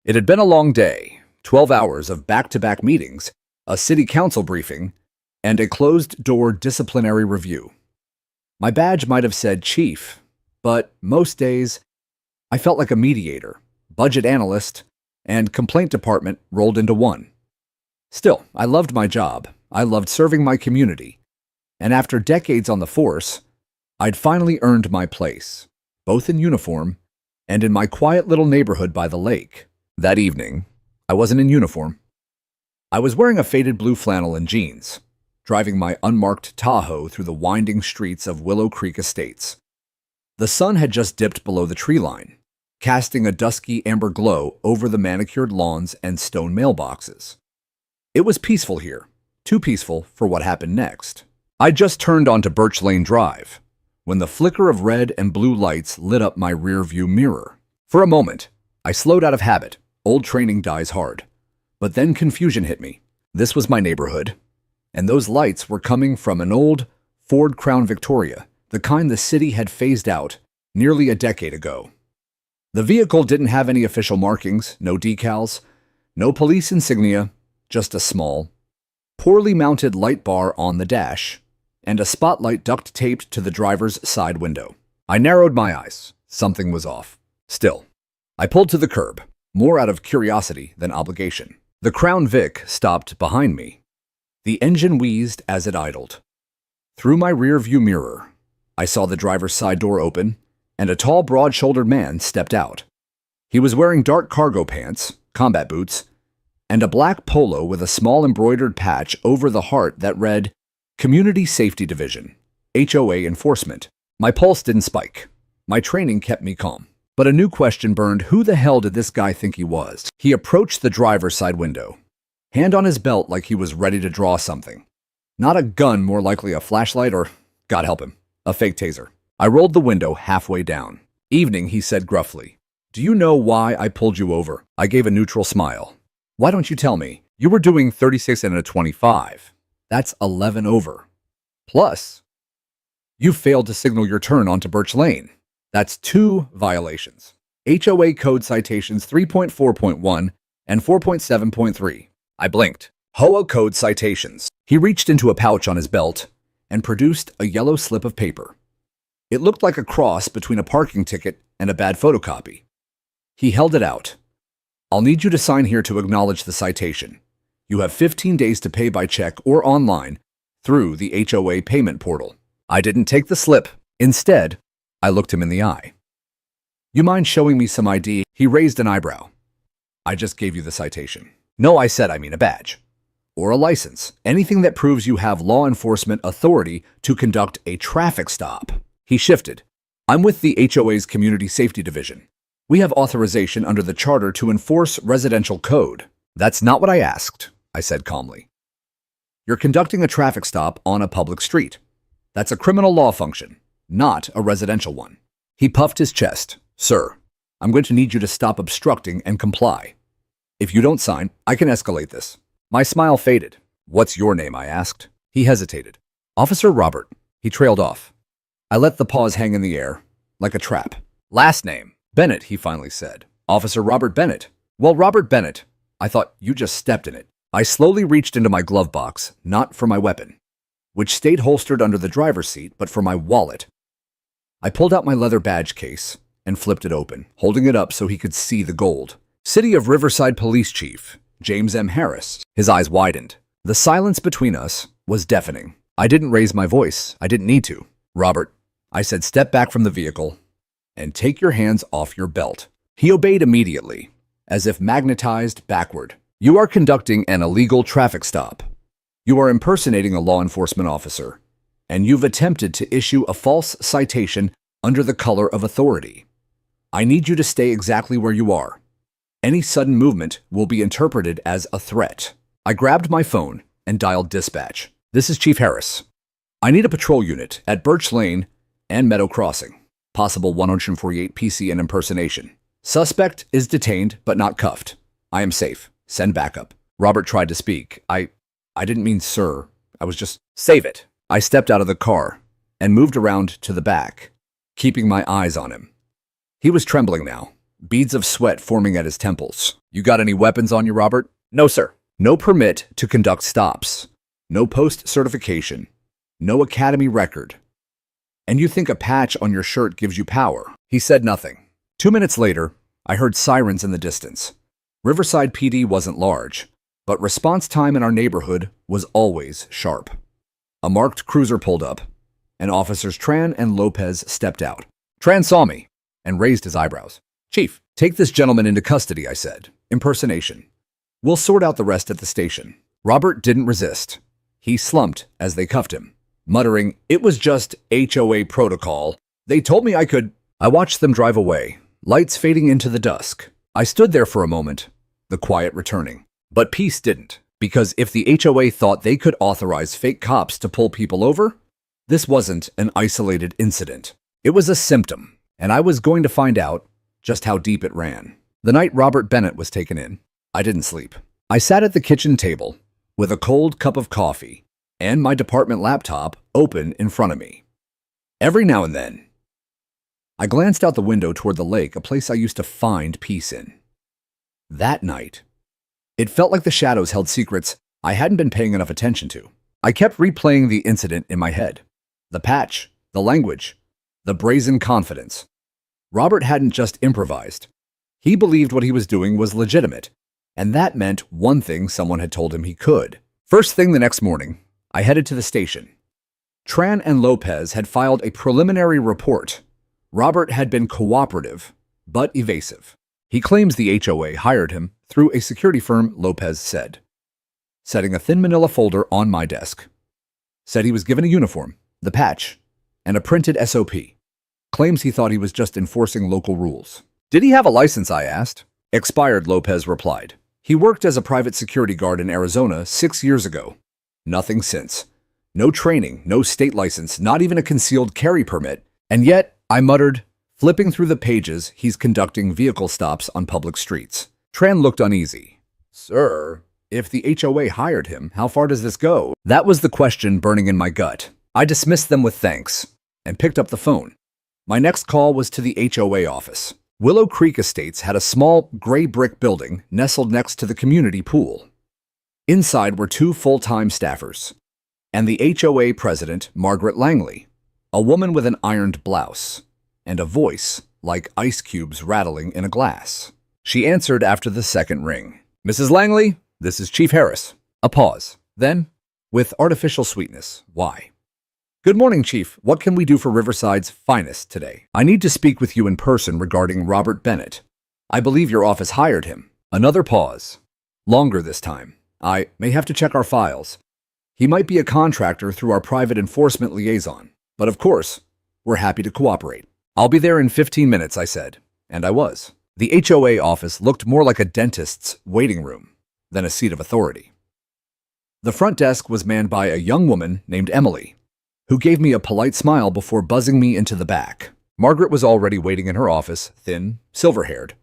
It had been a long day, 12 hours of back-to-back meetings, a city council briefing, and a closed-door disciplinary review. My badge might have said chief, but most days I felt like a mediator, budget analyst, and complaint department rolled into one. Still, I loved my job. I loved serving my community. And after decades on the force, I'd finally earned my place, both in uniform and in my quiet little neighborhood by the lake. That evening, I wasn't in uniform. I was wearing a faded blue flannel and jeans, driving my unmarked Tahoe through the winding streets of Willow Creek Estates. The sun had just dipped below the tree line, casting a dusky amber glow over the manicured lawns and stone mailboxes. It was peaceful here, too peaceful for what happened next. I just turned onto Birch Lane Drive when the flicker of red and blue lights lit up my rearview mirror. For a moment, I slowed out of habit. Old training dies hard. But then confusion hit me. This was my neighborhood, and those lights were coming from an old Ford Crown Victoria, the kind the city had phased out nearly a decade ago. The vehicle didn't have any official markings, no decals, no police insignia, just a small, poorly mounted light bar on the dash, and a spotlight duct taped to the driver's side window. I narrowed my eyes. Something was off. Still, I pulled to the curb, more out of curiosity than obligation. The Crown Vic stopped behind me. The engine wheezed as it idled. Through my rear-view mirror, I saw the driver's side door open, and a tall, broad-shouldered man stepped out. He was wearing dark cargo pants, combat boots, and a black polo with a small embroidered patch over the heart that read, Community Safety Division, HOA Enforcement. My pulse didn't spike. My training kept me calm. But a new question burned. Who the hell did this guy think he was? He approached the driver's side window, hand on his belt like he was ready to draw something. Not a gun, more likely a flashlight or, God help him, a fake taser. I rolled the window halfway down. Evening, he said gruffly. Do you know why I pulled you over? I gave a neutral smile. Why don't you tell me? You were doing 36 and a 25. That's 11 over. Plus, you failed to signal your turn onto Birch Lane. That's 2 violations. HOA Code Citations 3.4.1 and 4.7.3. I blinked. HOA Code Citations. He reached into a pouch on his belt and produced a yellow slip of paper. It looked like a cross between a parking ticket and a bad photocopy. He held it out. I'll need you to sign here to acknowledge the citation. You have 15 days to pay by check or online through the HOA payment portal. I didn't take the slip. Instead, I looked him in the eye. You mind showing me some ID? He raised an eyebrow. I just gave you the citation. No, I said, I mean a badge. Or a license. Anything that proves you have law enforcement authority to conduct a traffic stop. He shifted. I'm with the HOA's Community Safety Division. We have authorization under the charter to enforce residential code. That's not what I asked, I said calmly. You're conducting a traffic stop on a public street. That's a criminal law function, not a residential one. He puffed his chest. Sir, I'm going to need you to stop obstructing and comply. If you don't sign, I can escalate this. My smile faded. What's your name? I asked. He hesitated. Officer Robert. He trailed off. I let the pause hang in the air, like a trap. Last name? Bennett, he finally said. Officer Robert Bennett. Well, Robert Bennett. I thought you just stepped in it. I slowly reached into my glove box, not for my weapon, which stayed holstered under the driver's seat, but for my wallet. I pulled out my leather badge case and flipped it open, holding it up so he could see the gold. City of Riverside Police Chief, James M. Harris. His eyes widened. The silence between us was deafening. I didn't raise my voice. I didn't need to. Robert, I said, step back from the vehicle and take your hands off your belt. He obeyed immediately, as if magnetized backward. You are conducting an illegal traffic stop. You are impersonating a law enforcement officer, and you've attempted to issue a false citation under the color of authority. I need you to stay exactly where you are. Any sudden movement will be interpreted as a threat. I grabbed my phone and dialed dispatch. This is Chief Harris. I need a patrol unit at Birch Lane and Meadow Crossing. Possible 148 PC and impersonation. Suspect is detained but not cuffed. I am safe. Send backup. Robert tried to speak. I didn't mean sir. I was just... Save it. I stepped out of the car and moved around to the back, keeping my eyes on him. He was trembling now, beads of sweat forming at his temples. You got any weapons on you, Robert? No, sir. No permit to conduct stops. No post certification. No academy record. And you think a patch on your shirt gives you power? He said nothing. 2 minutes later, I heard sirens in the distance. Riverside PD wasn't large, but response time in our neighborhood was always sharp. A marked cruiser pulled up, and Officers Tran and Lopez stepped out. Tran saw me and raised his eyebrows. Chief, take this gentleman into custody, I said. Impersonation. We'll sort out the rest at the station. Robert didn't resist. He slumped as they cuffed him, muttering, "It was just HOA protocol. They told me I could." I watched them drive away, lights fading into the dusk. I stood there for a moment, the quiet returning. But peace didn't, because if the HOA thought they could authorize fake cops to pull people over, this wasn't an isolated incident. It was a symptom, and I was going to find out just how deep it ran. The night Robert Bennett was taken in, I didn't sleep. I sat at the kitchen table with a cold cup of coffee and my department laptop open in front of me. Every now and then, I glanced out the window toward the lake, a place I used to find peace in. That night, it felt like the shadows held secrets I hadn't been paying enough attention to. I kept replaying the incident in my head. The patch, the language, the brazen confidence. Robert hadn't just improvised. He believed what he was doing was legitimate, and that meant one thing someone had told him he could. First thing the next morning, I headed to the station. Tran and Lopez had filed a preliminary report. Robert had been cooperative, but evasive. He claims the HOA hired him through a security firm, Lopez said, setting a thin manila folder on my desk. Said he was given a uniform, the patch, and a printed SOP. Claims he thought he was just enforcing local rules. Did he have a license, I asked. Expired, Lopez replied. He worked as a private security guard in Arizona 6 years ago. Nothing since. No training, no state license, not even a concealed carry permit. And yet, I muttered, flipping through the pages, he's conducting vehicle stops on public streets. Tran looked uneasy. Sir, if the HOA hired him, how far does this go? That was the question burning in my gut. I dismissed them with thanks and picked up the phone. My next call was to the HOA office. Willow Creek Estates had a small gray brick building nestled next to the community pool. Inside were 2 full-time staffers and the HOA president, Margaret Langley, a woman with an ironed blouse and a voice like ice cubes rattling in a glass. She answered after the second ring. Mrs. Langley, this is Chief Harris. A pause. Then, with artificial sweetness, why? Good morning, Chief. What can we do for Riverside's finest today? I need to speak with you in person regarding Robert Bennett. I believe your office hired him. Another pause. Longer this time. I may have to check our files. He might be a contractor through our private enforcement liaison. But of course, we're happy to cooperate. I'll be there in 15 minutes, I said. And I was. The HOA office looked more like a dentist's waiting room than a seat of authority. The front desk was manned by a young woman named Emily, who gave me a polite smile before buzzing me into the back. Margaret was already waiting in her office, thin, silver-haired,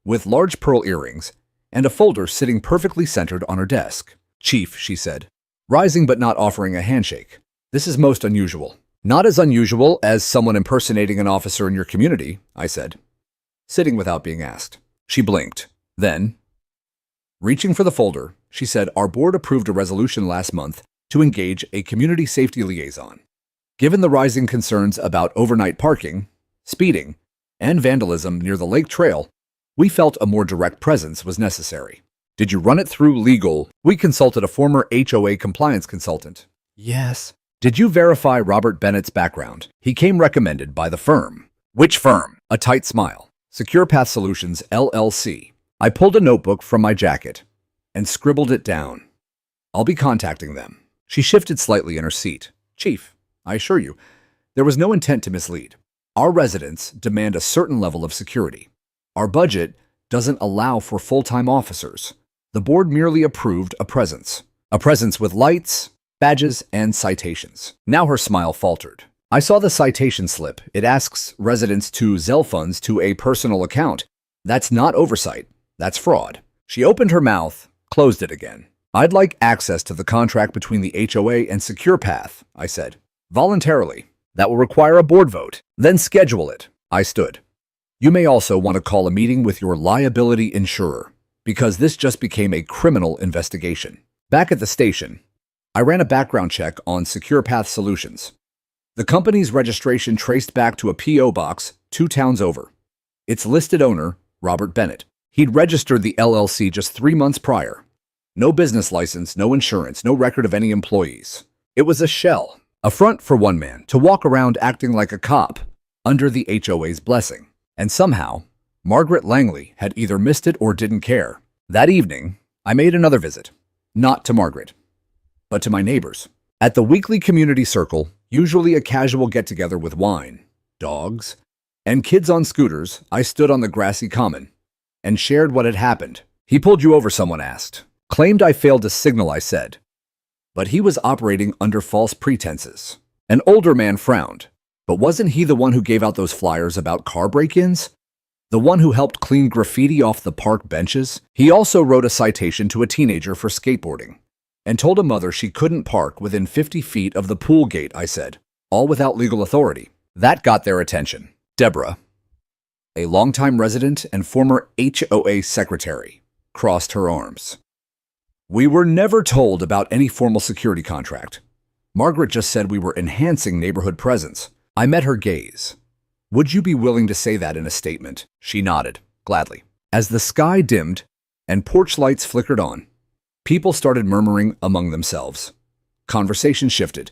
with large pearl earrings, and a folder sitting perfectly centered on her desk. Chief, she said, rising but not offering a handshake. This is most unusual. Not as unusual as someone impersonating an officer in your community, I said, sitting without being asked. She blinked. Then, reaching for the folder, she said, our board approved a resolution last month to engage a community safety liaison. Given the rising concerns about overnight parking, speeding, and vandalism near the lake trail, we felt a more direct presence was necessary. Did you run it through legal? We consulted a former HOA compliance consultant. Yes. Did you verify Robert Bennett's background? He came recommended by the firm. Which firm? A tight smile. Secure Path Solutions, LLC. I pulled a notebook from my jacket and scribbled it down. I'll be contacting them. She shifted slightly in her seat. Chief, I assure you, there was no intent to mislead. Our residents demand a certain level of security. Our budget doesn't allow for full-time officers. The board merely approved a presence with lights, badges, and citations. Now her smile faltered. I saw the citation slip. It asks residents to Zelle funds to a personal account. That's not oversight. That's fraud. She opened her mouth, closed it again. I'd like access to the contract between the HOA and Secure Path, I said. Voluntarily. That will require a board vote. Then schedule it. I stood. You may also want to call a meeting with your liability insurer. because this just became a criminal investigation. Back at the station, I ran a background check on Secure Path Solutions. The company's registration traced back to a P.O. box 2 towns over. Its listed owner, Robert Bennett. He'd registered the LLC just 3 months prior. No business license, no insurance, no record of any employees. It was a shell, a front for one man to walk around acting like a cop under the HOA's blessing. And somehow, Margaret Langley had either missed it or didn't care. That evening, I made another visit. Not to Margaret, but to my neighbors. At the weekly community circle, usually a casual get-together with wine, dogs, and kids on scooters, I stood on the grassy common and shared what had happened. "He pulled you over," someone asked. "Claimed I failed to signal," I said. But he was operating under false pretenses. An older man frowned. But wasn't he the one who gave out those flyers about car break-ins? The one who helped clean graffiti off the park benches? He also wrote a citation to a teenager for skateboarding and told a mother she couldn't park within 50 feet of the pool gate, I said, all without legal authority. That got their attention. Deborah, a longtime resident and former HOA secretary, crossed her arms. "We were never told about any formal security contract. Margaret just said we were enhancing neighborhood presence." I met her gaze. "Would you be willing to say that in a statement?" She nodded, gladly. As the sky dimmed and porch lights flickered on, people started murmuring among themselves. Conversation shifted.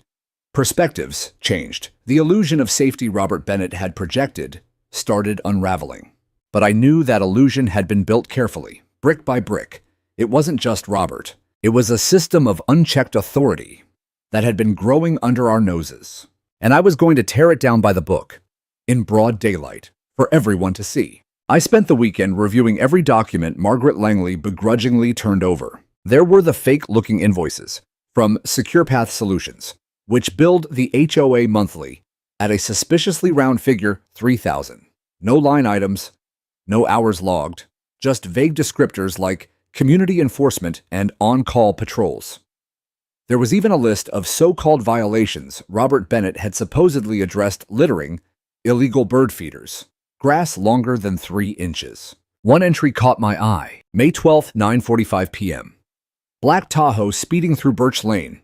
Perspectives changed. The illusion of safety Robert Bennett had projected started unraveling. But I knew that illusion had been built carefully, brick by brick. It wasn't just Robert. It was a system of unchecked authority that had been growing under our noses. And I was going to tear it down by the book, in broad daylight, for everyone to see. I spent the weekend reviewing every document Margaret Langley begrudgingly turned over. There were the fake-looking invoices from Secure Path Solutions, which billed the HOA monthly at a suspiciously round figure, $3,000. No line items, no hours logged, just vague descriptors like community enforcement and on-call patrols. There was even a list of so-called violations Robert Bennett had supposedly addressed: littering, illegal bird feeders, grass longer than 3 inches. One entry caught my eye. May 12th, 9:45 p.m. Black Tahoe speeding through Birch Lane.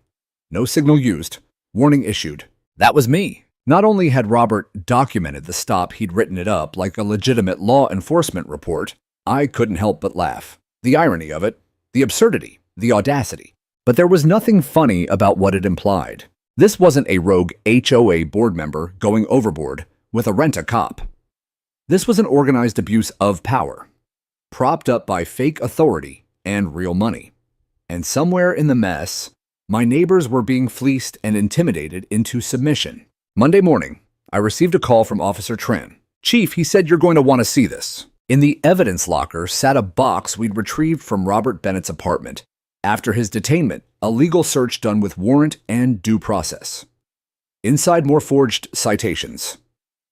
No signal used. Warning issued. That was me. Not only had Robert documented the stop, he'd written it up like a legitimate law enforcement report. I couldn't help but laugh. The irony of it, the absurdity, the audacity. But there was nothing funny about what it implied. This wasn't a rogue HOA board member going overboard with a rent-a-cop. This was an organized abuse of power, propped up by fake authority and real money. And somewhere in the mess, my neighbors were being fleeced and intimidated into submission. Monday morning, I received a call from Officer Tran. "Chief, he said you're going to want to see this." In the evidence locker sat a box we'd retrieved from Robert Bennett's apartment after his detainment, a legal search done with warrant and due process. Inside, more forged citations,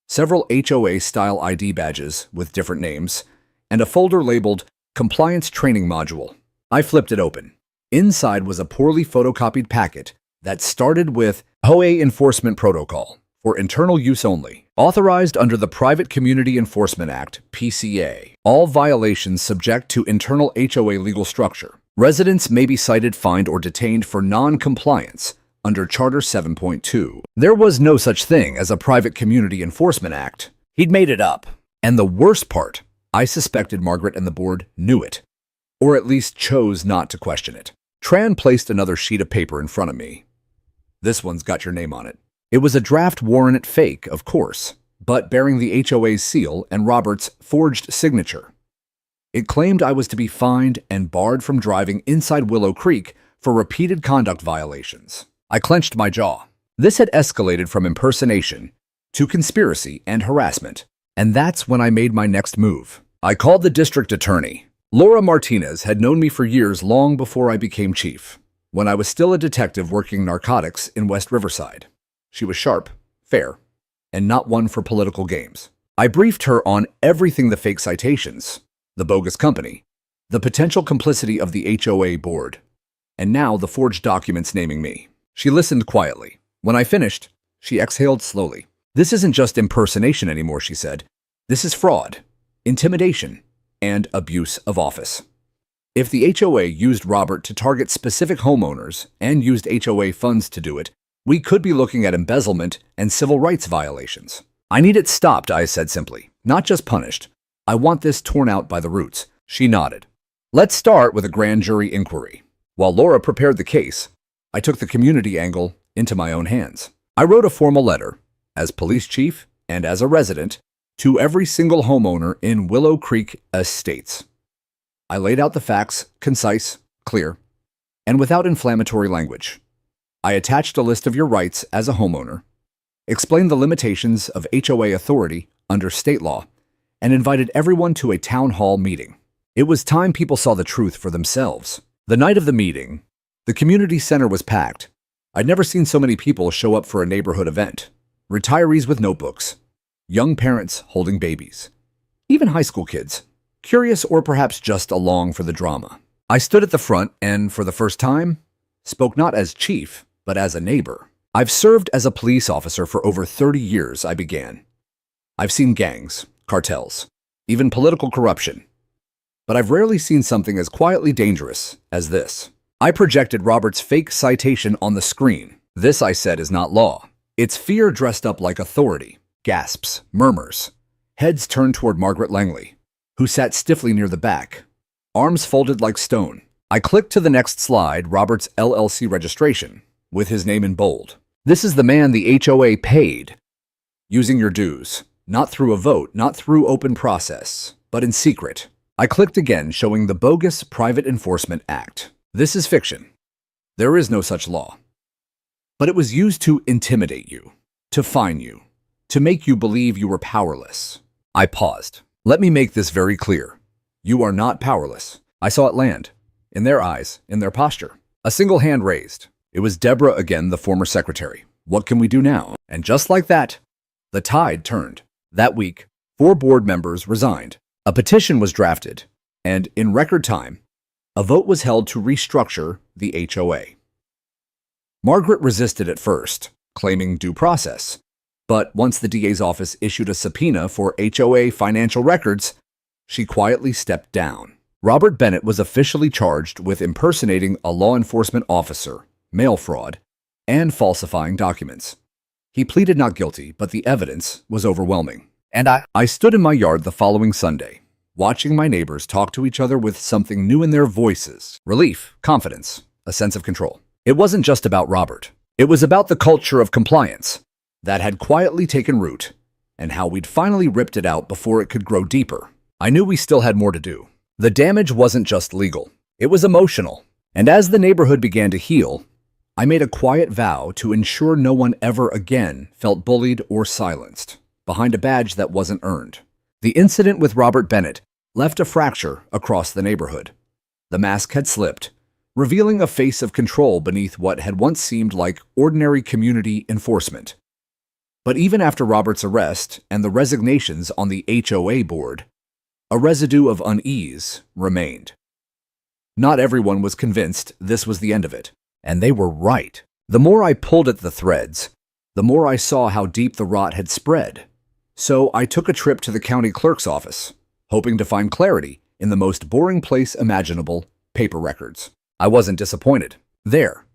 several HOA-style ID badges with different names, and a folder labeled Compliance Training Module. I flipped it open. Inside was a poorly photocopied packet that started with HOA Enforcement Protocol for internal use only, authorized under the Private Community Enforcement Act, PCA. All violations subject to internal HOA legal structure. Residents may be cited, fined, or detained for non-compliance under Charter 7.2. There was no such thing as a Private Community Enforcement Act. He'd made it up. And the worst part, I suspected Margaret and the board knew it, or at least chose not to question it. Tran placed another sheet of paper in front of me. "This one's got your name on it." It was a draft warrant, fake, of course, but bearing the HOA's seal and Robert's forged signature. It claimed I was to be fined and barred from driving inside Willow Creek for repeated conduct violations. I clenched my jaw. This had escalated from impersonation to conspiracy and harassment, and that's when I made my next move. I called the district attorney. Laura Martinez had known me for years, long before I became chief, when I was still a detective working narcotics in West Riverside. She was sharp, fair, and not one for political games. I briefed her on everything: the fake citations, the bogus company, the potential complicity of the HOA board, and now the forged documents naming me. She listened quietly. When I finished, she exhaled slowly. "This isn't just impersonation anymore," she said. "This is fraud, intimidation, and abuse of office." If the HOA used Robert to target specific homeowners and used HOA funds to do it, we could be looking at embezzlement and civil rights violations. I need it stopped, I said simply, not just punished. I want this torn out by the roots. She nodded. Let's start with a grand jury inquiry. While Laura prepared the case, I took the community angle into my own hands. I wrote a formal letter, as police chief and as a resident, to every single homeowner in Willow Creek Estates. I laid out the facts, concise, clear, and without inflammatory language. I attached a list of your rights as a homeowner, explained the limitations of HOA authority under state law, and invited everyone to a town hall meeting. It was time people saw the truth for themselves. The night of the meeting, the community center was packed. I'd never seen so many people show up for a neighborhood event. Retirees with notebooks, young parents holding babies, even high school kids, curious or perhaps just along for the drama. I stood at the front and, for the first time, spoke not as chief, but as a neighbor. I've served as a police officer for over 30 years, I began. I've seen gangs, cartels, even political corruption. But I've rarely seen something as quietly dangerous as this. I projected Robert's fake citation on the screen. This, I said, is not law. It's fear dressed up like authority. Gasps, murmurs. Heads turned toward Margaret Langley, who sat stiffly near the back, arms folded like stone. I clicked to the next slide, Robert's LLC registration, with his name in bold. This is the man the HOA paid, using your dues, not through a vote, not through open process, but in secret. I clicked again, showing the bogus Private Enforcement Act. This is fiction. There is no such law. But it was used to intimidate you, to fine you, to make you believe you were powerless. I paused. Let me make this very clear. You are not powerless. I saw it land. In their eyes, in their posture. A single hand raised. It was Deborah again, the former secretary. What can we do now? And just like that, the tide turned. That week, 4 board members resigned. A petition was drafted, and in record time, a vote was held to restructure the HOA. Margaret resisted at first, claiming due process. But once the DA's office issued a subpoena for HOA financial records, she quietly stepped down. Robert Bennett was officially charged with impersonating a law enforcement officer, mail fraud, and falsifying documents. He pleaded not guilty, but the evidence was overwhelming. And I stood in my yard the following Sunday, watching my neighbors talk to each other with something new in their voices. Relief, confidence, a sense of control. It wasn't just about Robert. It was about the culture of compliance that had quietly taken root and how we'd finally ripped it out before it could grow deeper. I knew we still had more to do. The damage wasn't just legal. It was emotional. And as the neighborhood began to heal, I made a quiet vow to ensure no one ever again felt bullied or silenced behind a badge that wasn't earned. The incident with Robert Bennett left a fracture across the neighborhood. The mask had slipped, revealing a face of control beneath what had once seemed like ordinary community enforcement. But even after Robert's arrest and the resignations on the HOA board, a residue of unease remained. Not everyone was convinced this was the end of it, and they were right. The more I pulled at the threads, the more I saw how deep the rot had spread. So I took a trip to the county clerk's office, hoping to find clarity in the most boring place imaginable, paper records. I wasn't disappointed. There,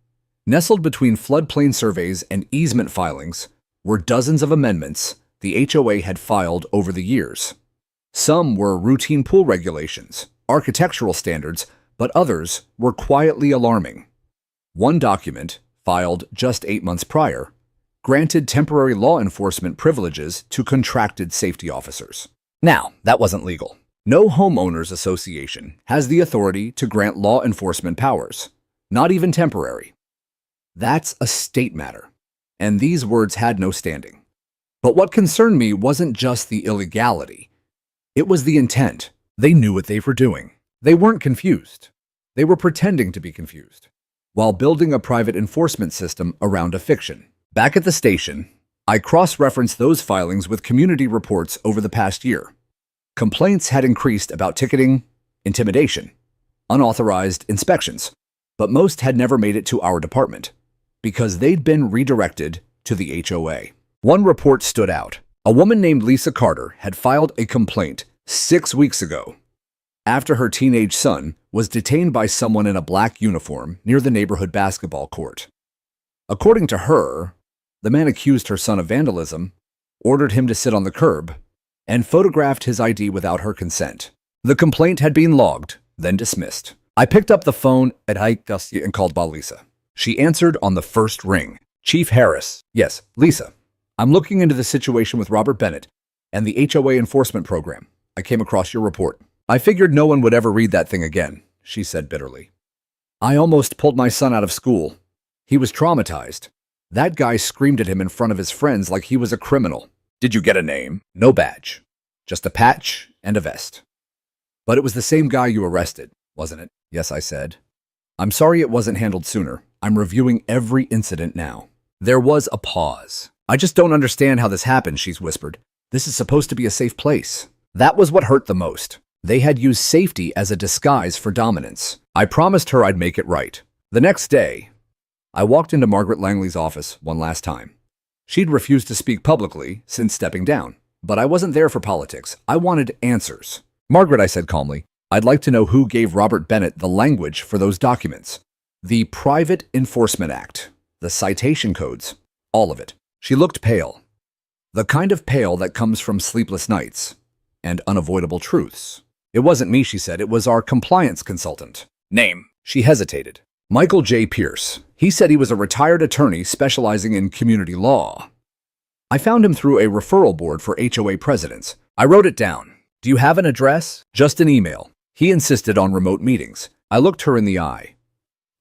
nestled between floodplain surveys and easement filings, were dozens of amendments the HOA had filed over the years. Some were routine pool regulations, architectural standards, but others were quietly alarming. One document, filed just 8 months prior, granted temporary law enforcement privileges to contracted safety officers. Now, that wasn't legal. No homeowners association has the authority to grant law enforcement powers, not even temporary. That's a state matter, and these words had no standing. But what concerned me wasn't just the illegality. It was the intent. They knew what they were doing. They weren't confused. They were pretending to be confused, while building a private enforcement system around a fiction. Back at the station, I cross-referenced those filings with community reports over the past year. Complaints had increased about ticketing, intimidation, unauthorized inspections, but most had never made it to our department because they'd been redirected to the HOA. One report stood out. A woman named Lisa Carter had filed a complaint 6 weeks ago after her teenage son was detained by someone in a black uniform near the neighborhood basketball court. According to her, the man accused her son of vandalism, ordered him to sit on the curb, and photographed his ID without her consent. The complaint had been logged, then dismissed. I picked up the phone at Haikasi and called Lisa. She answered on the first ring. Chief Harris. Yes, Lisa. I'm looking into the situation with Robert Bennett and the HOA enforcement program. I came across your report. I figured no one would ever read that thing again, she said bitterly. I almost pulled my son out of school. He was traumatized. That guy screamed at him in front of his friends like he was a criminal. Did you get a name? No badge. Just a patch and a vest. But it was the same guy you arrested, wasn't it? Yes, I said. I'm sorry it wasn't handled sooner. I'm reviewing every incident now. There was a pause. I just don't understand how this happened, she's whispered. This is supposed to be a safe place. That was what hurt the most. They had used safety as a disguise for dominance. I promised her I'd make it right. The next day, I walked into Margaret Langley's office one last time. She'd refused to speak publicly since stepping down, but I wasn't there for politics. I wanted answers. Margaret, I said calmly, I'd like to know who gave Robert Bennett the language for those documents. The Private Enforcement Act, the citation codes, all of it. She looked pale. The kind of pale that comes from sleepless nights and unavoidable truths. It wasn't me, she said. It was our compliance consultant. Name. She hesitated. Michael J. Pierce. He said he was a retired attorney specializing in community law. I found him through a referral board for HOA presidents. I wrote it down. Do you have an address? Just an email. He insisted on remote meetings. I looked her in the eye.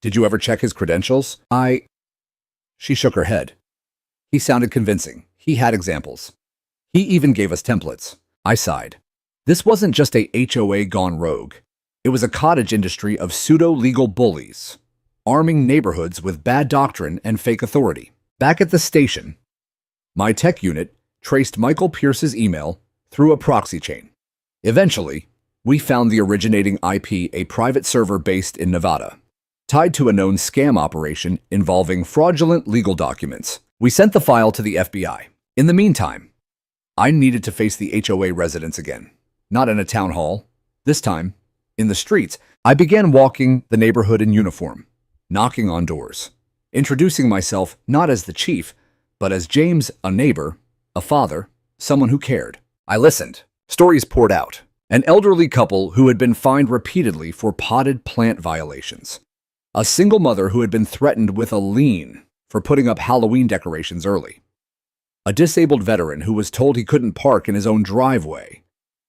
Did you ever check his credentials? She shook her head. He sounded convincing. He had examples. He even gave us templates. I sighed. This wasn't just a HOA gone rogue. It was a cottage industry of pseudo-legal bullies, arming neighborhoods with bad doctrine and fake authority. Back at the station, my tech unit traced Michael Pierce's email through a proxy chain. Eventually, we found the originating IP, a private server based in Nevada, tied to a known scam operation involving fraudulent legal documents. We sent the file to the FBI. In the meantime, I needed to face the HOA residents again. Not in a town hall. This time, in the streets. I began walking the neighborhood in uniform, knocking on doors, introducing myself not as the chief, but as James, a neighbor, a father, someone who cared. I listened. Stories poured out. An elderly couple who had been fined repeatedly for potted plant violations. A single mother who had been threatened with a lien for putting up Halloween decorations early. A disabled veteran who was told he couldn't park in his own driveway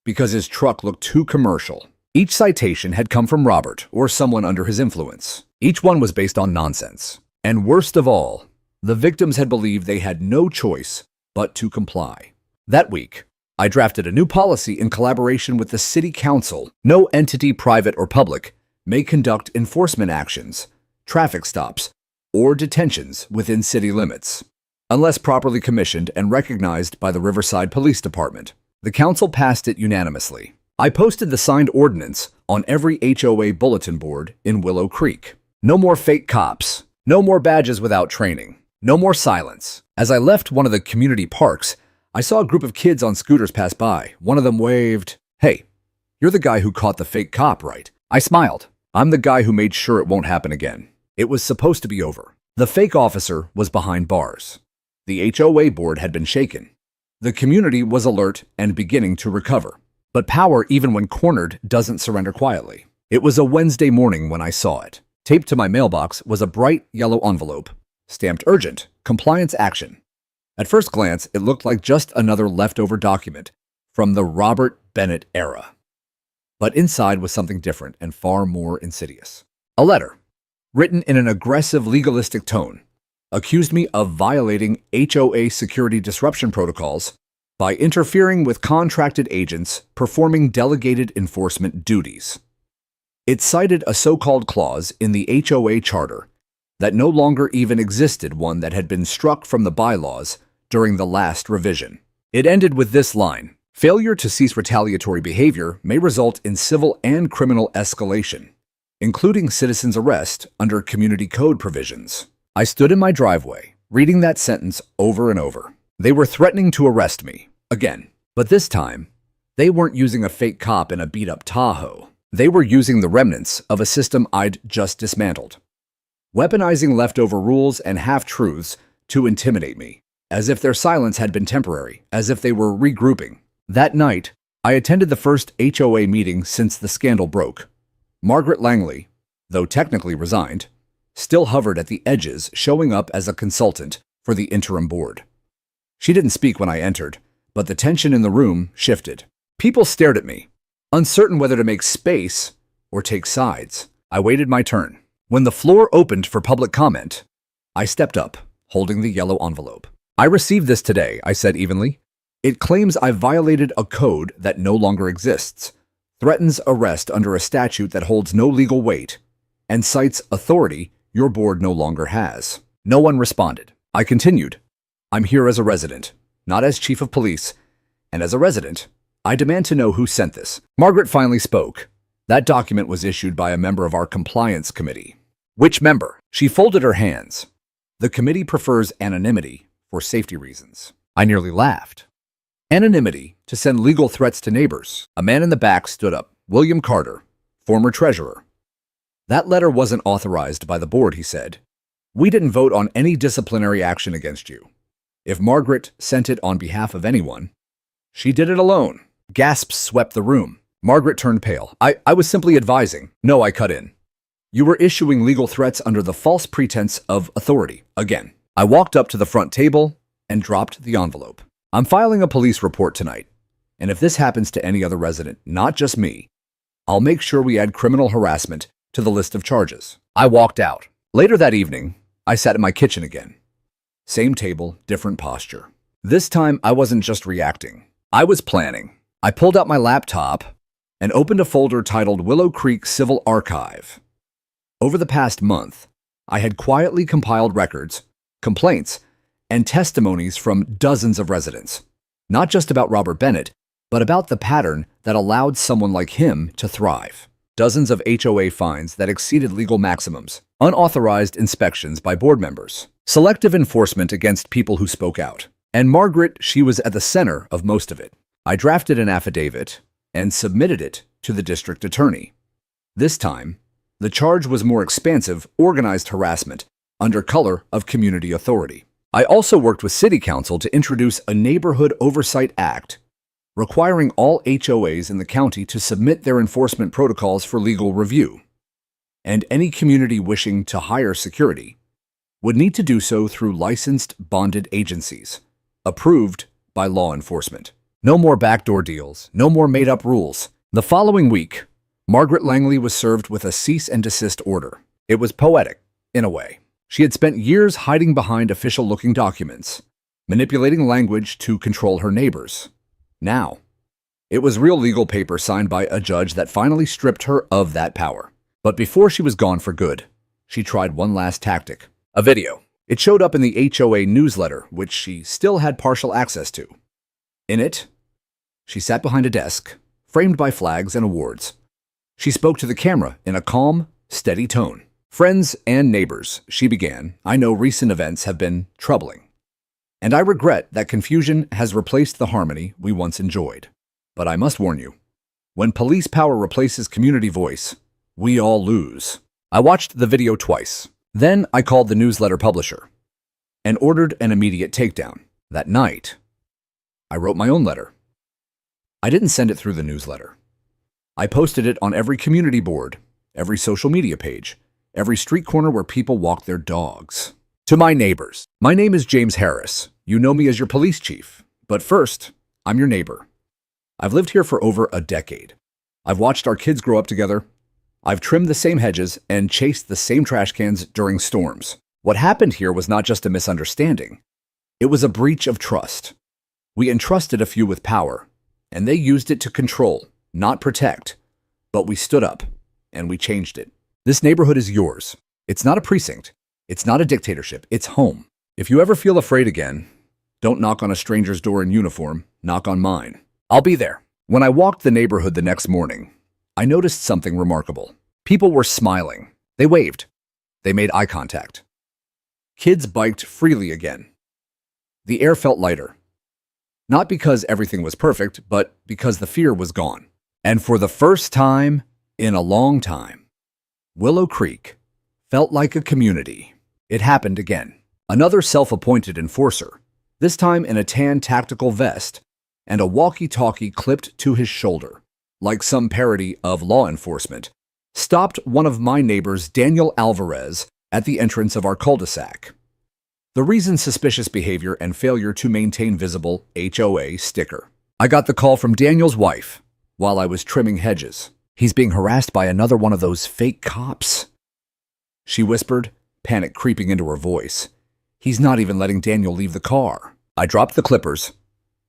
because his truck looked too commercial. Each citation had come from Robert or someone under his influence. Each one was based on nonsense. And worst of all, the victims had believed they had no choice but to comply. That week, I drafted a new policy in collaboration with the City Council. No entity, private or public, may conduct enforcement actions, traffic stops, or detentions within city limits, unless properly commissioned and recognized by the Riverside Police Department. The council passed it unanimously. I posted the signed ordinance on every HOA bulletin board in Willow Creek. No more fake cops. No more badges without training. No more silence. As I left one of the community parks, I saw a group of kids on scooters pass by. One of them waved, "Hey, you're the guy who caught the fake cop, right?" I smiled. I'm the guy who made sure it won't happen again. It was supposed to be over. The fake officer was behind bars. The HOA board had been shaken. The community was alert and beginning to recover. But power, even when cornered, doesn't surrender quietly. It was a Wednesday morning when I saw it. Taped to my mailbox was a bright yellow envelope, stamped urgent, compliance action. At first glance, it looked like just another leftover document from the Robert Bennett era. But inside was something different and far more insidious. A letter, written in an aggressive legalistic tone, accused me of violating HOA security disruption protocols by interfering with contracted agents performing delegated enforcement duties. It cited a so-called clause in the HOA charter that no longer even existed, one that had been struck from the bylaws during the last revision. It ended with this line: failure to cease retaliatory behavior may result in civil and criminal escalation, including citizen's arrest under community code provisions. I stood in my driveway, reading that sentence over and over. They were threatening to arrest me, again. But this time, they weren't using a fake cop in a beat-up Tahoe. They were using the remnants of a system I'd just dismantled, weaponizing leftover rules and half-truths to intimidate me, as if their silence had been temporary, as if they were regrouping. That night, I attended the first HOA meeting since the scandal broke. Margaret Langley, though technically resigned, still hovered at the edges, showing up as a consultant for the interim board. She didn't speak when I entered, but the tension in the room shifted. People stared at me, uncertain whether to make space or take sides. I waited my turn. When the floor opened for public comment, I stepped up, holding the yellow envelope. "I received this today," I said evenly. "It claims I violated a code that no longer exists, threatens arrest under a statute that holds no legal weight, and cites authority your board no longer has." No one responded. I continued. "I'm here as a resident, not as chief of police, and as a resident, I demand to know who sent this." Margaret finally spoke. "That document was issued by a member of our compliance committee." "Which member?" She folded her hands. "The committee prefers anonymity for safety reasons." I nearly laughed. "Anonymity to send legal threats to neighbors." A man in the back stood up. "William Carter, former treasurer." "That letter wasn't authorized by the board," he said. "We didn't vote on any disciplinary action against you. If Margaret sent it on behalf of anyone, she did it alone." Gasps swept the room. Margaret turned pale. I was simply advising." "No," I cut in. "You were issuing legal threats under the false pretense of authority." Again. I walked up to the front table and dropped the envelope. "I'm filing a police report tonight, and if this happens to any other resident, not just me, I'll make sure we add criminal harassment to the list of charges." I walked out. Later that evening, I sat in my kitchen again. Same table, different posture. This time, I wasn't just reacting. I was planning. I pulled out my laptop and opened a folder titled Willow Creek Civil Archive. Over the past month, I had quietly compiled records, complaints, and testimonies from dozens of residents, not just about Robert Bennett, but about the pattern that allowed someone like him to thrive. Dozens of HOA fines that exceeded legal maximums, unauthorized inspections by board members, selective enforcement against people who spoke out. And Margaret, she was at the center of most of it. I drafted an affidavit and submitted it to the district attorney. This time, the charge was more expansive, organized harassment under color of community authority. I also worked with City Council to introduce a Neighborhood Oversight Act, requiring all HOAs in the county to submit their enforcement protocols for legal review. And any community wishing to hire security would need to do so through licensed bonded agencies, approved by law enforcement. No more backdoor deals, no more made-up rules. The following week, Margaret Langley was served with a cease and desist order. It was poetic, in a way. She had spent years hiding behind official-looking documents, manipulating language to control her neighbors. Now, it was real legal paper signed by a judge that finally stripped her of that power. But before she was gone for good, she tried one last tactic. A video. It showed up in the HOA newsletter, which she still had partial access to. In it, she sat behind a desk, framed by flags and awards. She spoke to the camera in a calm, steady tone. "Friends and neighbors," she began, "I know recent events have been troubling, and I regret that confusion has replaced the harmony we once enjoyed. But I must warn you, when police power replaces community voice, we all lose." I watched the video twice. Then I called the newsletter publisher and ordered an immediate takedown. That night, I wrote my own letter. I didn't send it through the newsletter. I posted it on every community board, every social media page, every street corner where people walk their dogs. To my neighbors, my name is James Harris. You know me as your police chief. But first, I'm your neighbor. I've lived here for over a decade. I've watched our kids grow up together. I've trimmed the same hedges and chased the same trash cans during storms. What happened here was not just a misunderstanding. It was a breach of trust. We entrusted a few with power, and they used it to control, not protect. But we stood up, and we changed it. This neighborhood is yours. It's not a precinct. It's not a dictatorship. It's home. If you ever feel afraid again, don't knock on a stranger's door in uniform. Knock on mine. I'll be there. When I walked the neighborhood the next morning, I noticed something remarkable. People were smiling. They waved. They made eye contact. Kids biked freely again. The air felt lighter. Not because everything was perfect, but because the fear was gone. And for the first time, In a long time, Willow Creek felt like a community. It happened again. Another self-appointed enforcer, this time in a tan tactical vest and a walkie-talkie clipped to his shoulder, like some parody of law enforcement, stopped one of my neighbors, Daniel Alvarez, at the entrance of our cul-de-sac. The reason: suspicious behavior and failure to maintain visible HOA sticker. I got the call from Daniel's wife while I was trimming hedges. He's being harassed by another one of those fake cops, she whispered, panic creeping into her voice. He's not even letting Daniel leave the car. I dropped the clippers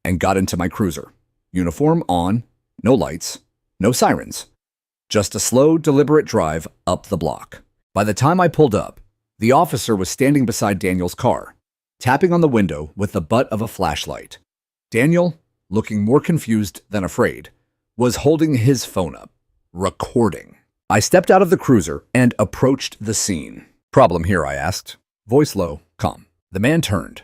and got into my cruiser. Uniform on, no lights, no sirens. Just a slow, deliberate drive up the block. By the time I pulled up, the officer was standing beside Daniel's car, tapping on the window with the butt of a flashlight. Daniel, looking more confused than afraid, was holding his phone up, recording. I stepped out of the cruiser and approached the scene. "Problem here?" I asked, voice low, calm. The man turned.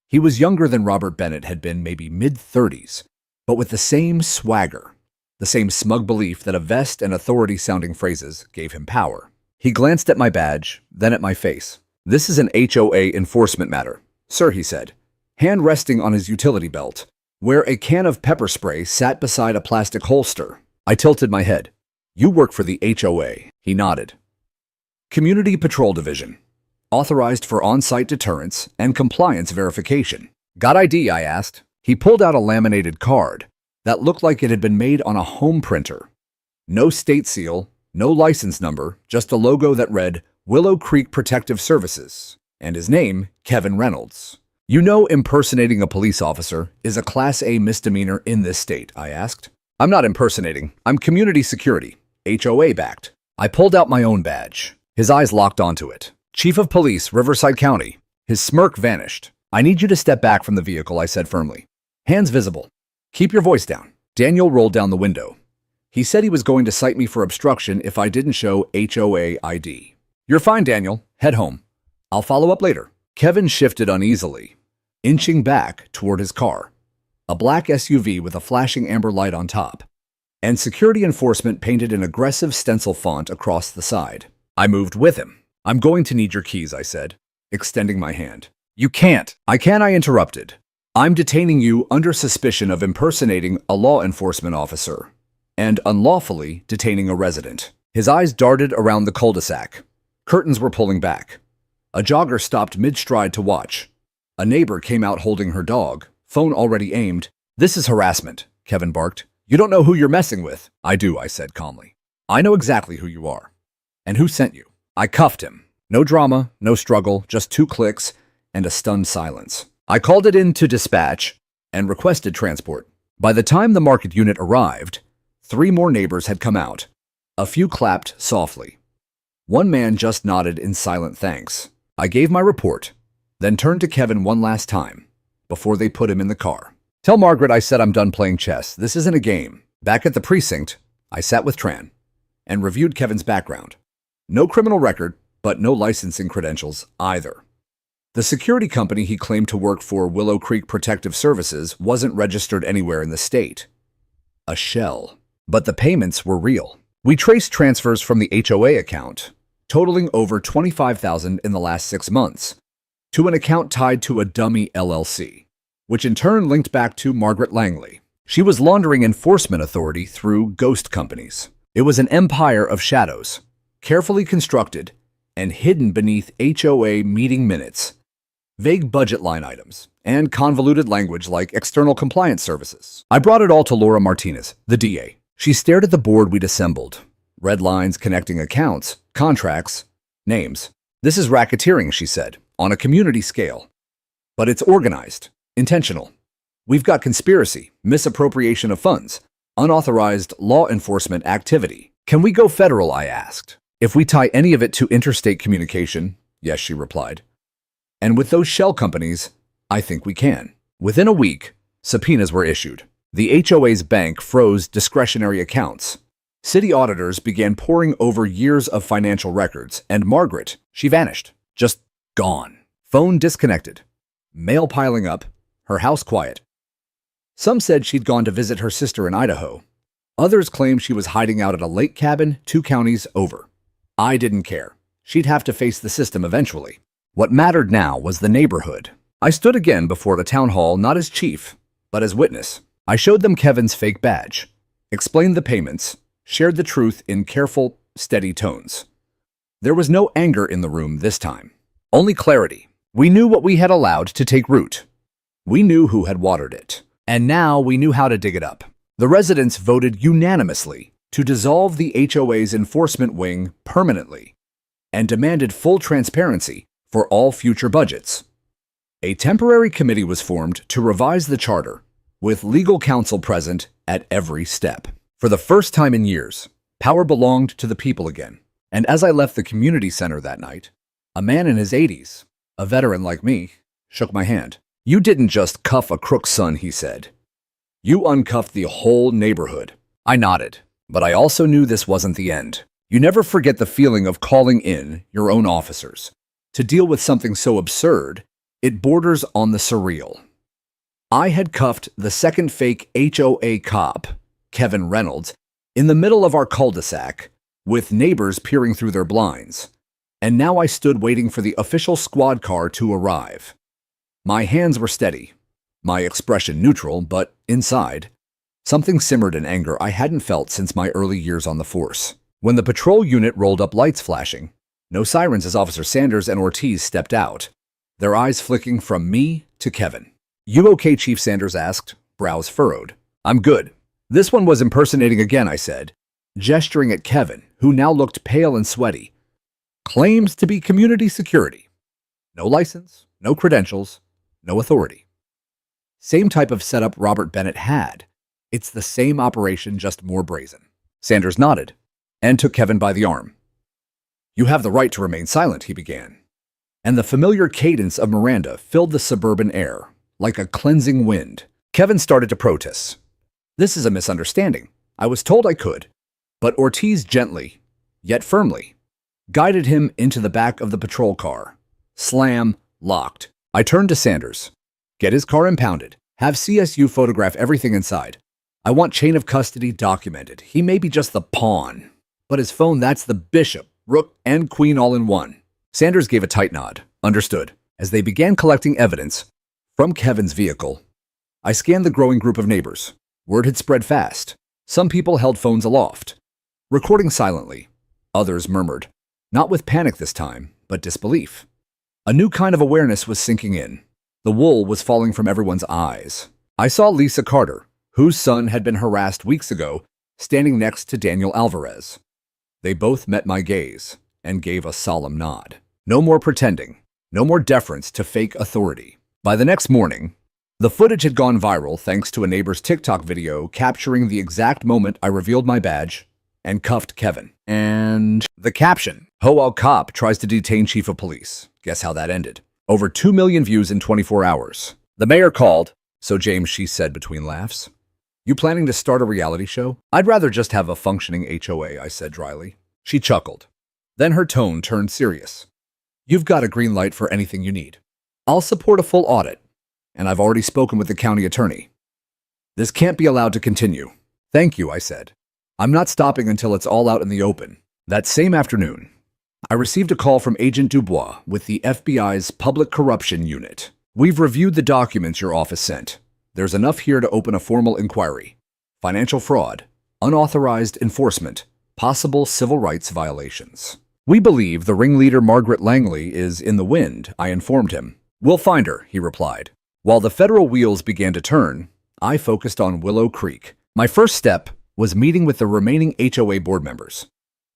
He was younger than Robert Bennett had been, maybe mid-30s, but with the same swagger, the same smug belief that a vest and authority-sounding phrases gave him power. He glanced at my badge, then at my face. "This is an HOA enforcement matter, sir," he said, hand resting on his utility belt, where a can of pepper spray sat beside a plastic holster. I tilted my head. "You work for the HOA," he nodded. "Community Patrol Division, authorized for on-site deterrence and compliance verification." "Got ID?" I asked. He pulled out a laminated card that looked like it had been made on a home printer. No state seal, no license number, just a logo that read Willow Creek Protective Services, and his name, Kevin Reynolds. "You know impersonating a police officer is a Class A misdemeanor in this state?" I asked. "I'm not impersonating. I'm community security, HOA backed." I pulled out my own badge. His eyes locked onto it. "Chief of Police, Riverside County." His smirk vanished. "I need you to step back from the vehicle," I said firmly. "Hands visible. Keep your voice down." Daniel rolled down the window. He said he was going to cite me for obstruction if I didn't show HOA ID. "You're fine, Daniel. Head home. I'll follow up later." Kevin shifted uneasily, inching back toward his car, a black SUV with a flashing amber light on top, and security enforcement painted in aggressive stencil font across the side. I moved with him. "I'm going to need your keys," I said, extending my hand. "You can't." "I can," I interrupted. "I'm detaining you under suspicion of impersonating a law enforcement officer and unlawfully detaining a resident." His eyes darted around the cul-de-sac. Curtains were pulling back. A jogger stopped mid-stride to watch. A neighbor came out holding her dog, phone already aimed. "This is harassment," Kevin barked. "You don't know who you're messing with." "I do," I said calmly. "I know exactly who you are. And who sent you." I cuffed him. No drama, no struggle, just 2 clicks and a stunned silence. I called it in to dispatch and requested transport. By the time the market unit arrived, 3 more neighbors had come out. A few clapped softly. One man just nodded in silent thanks. I gave my report, then turned to Kevin one last time before they put him in the car. "Tell Margaret I said I'm done playing chess. This isn't a game." Back at the precinct, I sat with Tran and reviewed Kevin's background. No criminal record, but no licensing credentials either. The security company he claimed to work for, Willow Creek Protective Services, wasn't registered anywhere in the state. A shell. But the payments were real. We traced transfers from the HOA account, totaling over $25,000 in the last 6 months, to an account tied to a dummy LLC, which in turn linked back to Margaret Langley. She was laundering enforcement authority through ghost companies. It was an empire of shadows, carefully constructed and hidden beneath HOA meeting minutes, vague budget line items, and convoluted language like external compliance services. I brought it all to Laura Martinez, the DA. She stared at the board we'd assembled. Red lines connecting accounts, contracts, names. "This is racketeering," she said, "on a community scale. But it's organized, intentional. We've got conspiracy, misappropriation of funds, unauthorized law enforcement activity." "Can we go federal?" I asked. "If we tie any of it to interstate communication," "Yes," she replied. "And with those shell companies, I think we can." Within a week, subpoenas were issued. The HOA's bank froze discretionary accounts. City auditors began poring over years of financial records, and Margaret, she vanished. Just gone. Phone disconnected. Mail piling up. Her house quiet. Some said she'd gone to visit her sister in Idaho. Others claimed she was hiding out at a lake cabin 2 counties over. I didn't care. She'd have to face the system eventually. What mattered now was the neighborhood. I stood again before the town hall not as chief, but as witness. I showed them Kevin's fake badge, explained the payments, shared the truth in careful, steady tones. There was no anger in the room this time, only clarity. We knew what we had allowed to take root. We knew who had watered it, and now we knew how to dig it up. The residents voted unanimously to dissolve the HOA's enforcement wing permanently and demanded full transparency for all future budgets. A temporary committee was formed to revise the charter, with legal counsel present at every step. For the first time in years, power belonged to the people again. And as I left the community center that night, a man in his 80s, a veteran like me, shook my hand. "You didn't just cuff a crook's son," he said. "You uncuffed the whole neighborhood." I nodded, but I also knew this wasn't the end. You never forget the feeling of calling in your own officers to deal with something so absurd, it borders on the surreal. I had cuffed the second fake HOA cop, Kevin Reynolds, in the middle of our cul-de-sac, with neighbors peering through their blinds, and now I stood waiting for the official squad car to arrive. My hands were steady, my expression neutral, but inside, something simmered in anger I hadn't felt since my early years on the force. When the patrol unit rolled up, lights flashing, no sirens as Officer Sanders and Ortiz stepped out, their eyes flicking from me to Kevin. "You okay?" Chief Sanders asked, brows furrowed. "I'm good." "This one was impersonating again," I said, gesturing at Kevin, who now looked pale and sweaty. "Claims to be community security. No license, no credentials, no authority." Same type of setup Robert Bennett had. It's the same operation, just more brazen. Sanders nodded and took Kevin by the arm. "You have the right to remain silent," he began. And the familiar cadence of Miranda filled the suburban air, like a cleansing wind. Kevin started to protest. "This is a misunderstanding. I was told I could." But Ortiz gently, yet firmly, guided him into the back of the patrol car. Slam, locked. I turned to Sanders. "Get his car impounded. Have CSU photograph everything inside. I want chain of custody documented. He may be just the pawn, but his phone, that's the bishop, rook, and queen all in one." Sanders gave a tight nod. "Understood." As they began collecting evidence from Kevin's vehicle, I scanned the growing group of neighbors. Word had spread fast. Some people held phones aloft, recording silently. Others murmured, not with panic this time, but disbelief. A new kind of awareness was sinking in. The wool was falling from everyone's eyes. I saw Lisa Carter, whose son had been harassed weeks ago, standing next to Daniel Alvarez. They both met my gaze and gave a solemn nod. No more pretending, no more deference to fake authority. By the next morning, the footage had gone viral thanks to a neighbor's TikTok video capturing the exact moment I revealed my badge and cuffed Kevin. And the caption, "HOA cop tries to detain chief of police." Guess how that ended? Over 2 million views in 24 hours. The mayor called. "So James," she said between laughs, "you planning to start a reality show?" "I'd rather just have a functioning HOA," I said dryly. She chuckled. Then her tone turned serious. "You've got a green light for anything you need. I'll support a full audit, and I've already spoken with the county attorney. This can't be allowed to continue." "Thank you," I said. "I'm not stopping until it's all out in the open." That same afternoon, I received a call from Agent Dubois with the FBI's Public Corruption Unit. "We've reviewed the documents your office sent. There's enough here to open a formal inquiry. Financial fraud, unauthorized enforcement, possible civil rights violations. We believe the ringleader Margaret Langley is in the wind," I informed him. "We'll find her," he replied. While the federal wheels began to turn, I focused on Willow Creek. My first step was meeting with the remaining HOA board members.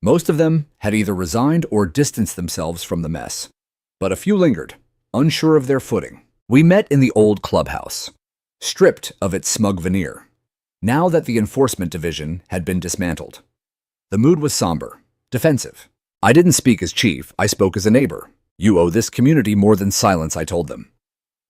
Most of them had either resigned or distanced themselves from the mess, but a few lingered, unsure of their footing. We met in the old clubhouse, stripped of its smug veneer, now that the enforcement division had been dismantled. The mood was somber, defensive. I didn't speak as chief, I spoke as a neighbor. "You owe this community more than silence," I told them.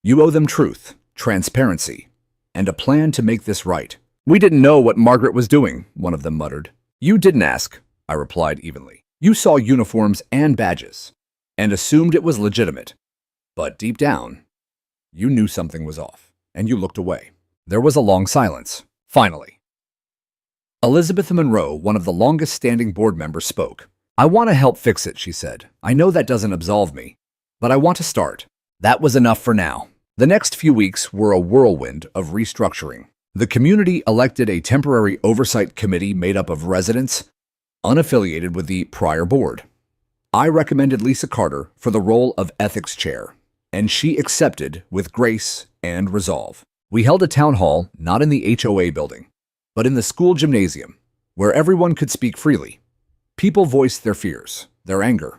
"You owe them truth, transparency, and a plan to make this right." "We didn't know what Margaret was doing," one of them muttered. "You didn't ask," I replied evenly. "You saw uniforms and badges, and assumed it was legitimate. But deep down, you knew something was off, and you looked away." There was a long silence. Finally, Elizabeth Monroe, one of the longest-standing board members, spoke. "I want to help fix it," she said. "I know that doesn't absolve me, but I want to start." That was enough for now. The next few weeks were a whirlwind of restructuring. The community elected a temporary oversight committee made up of residents unaffiliated with the prior board. I recommended Lisa Carter for the role of ethics chair, and she accepted with grace and resolve. We held a town hall not in the HOA building, but in the school gymnasium, where everyone could speak freely. People voiced their fears, their anger,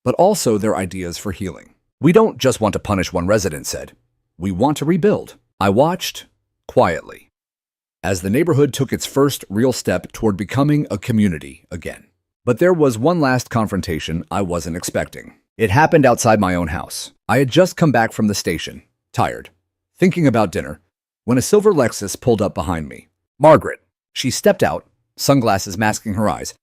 but also their ideas for healing. "We don't just want to punish," one resident said. "We want to rebuild." I watched quietly as the neighborhood took its first real step toward becoming a community again. But there was one last confrontation I wasn't expecting. It happened outside my own house. I had just come back from the station, tired, thinking about dinner, when a silver Lexus pulled up behind me. Margaret. She stepped out, sunglasses masking her eyes,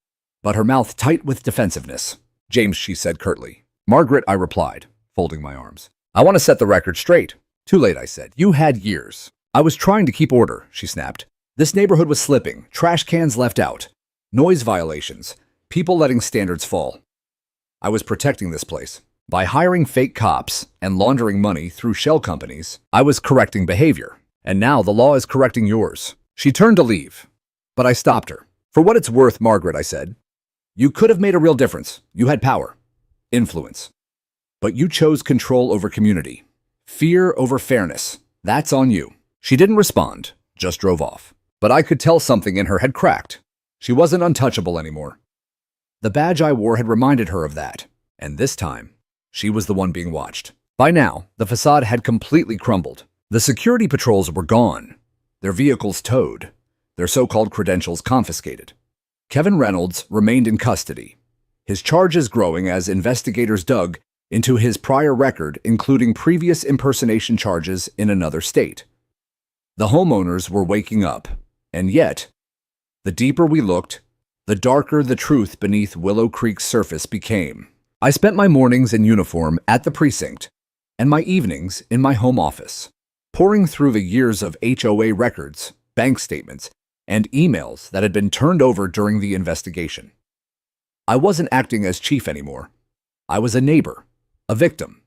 but her mouth tight with defensiveness. "James," she said curtly. "Margaret," I replied, folding my arms. "I want to set the record straight." "Too late," I said. "You had years." "I was trying to keep order," she snapped. "This neighborhood was slipping, trash cans left out, noise violations, people letting standards fall. I was protecting this place. By hiring fake cops and laundering money through shell companies, I was correcting behavior. And now the law is correcting yours." She turned to leave, but I stopped her. "For what it's worth, Margaret," I said, "you could have made a real difference. You had power, influence. But you chose control over community, fear over fairness. That's on you." She didn't respond, just drove off. But I could tell something in her had cracked. She wasn't untouchable anymore. The badge I wore had reminded her of that, and this time, she was the one being watched. By now, the facade had completely crumbled. The security patrols were gone, their vehicles towed, their so-called credentials confiscated. Kevin Reynolds remained in custody, his charges growing as investigators dug into his prior record, including previous impersonation charges in another state. The homeowners were waking up, and yet, the deeper we looked, the darker the truth beneath Willow Creek's surface became. I spent my mornings in uniform at the precinct and my evenings in my home office, poring through the years of HOA records, bank statements, and emails that had been turned over during the investigation. I wasn't acting as chief anymore. I was a neighbor, a victim,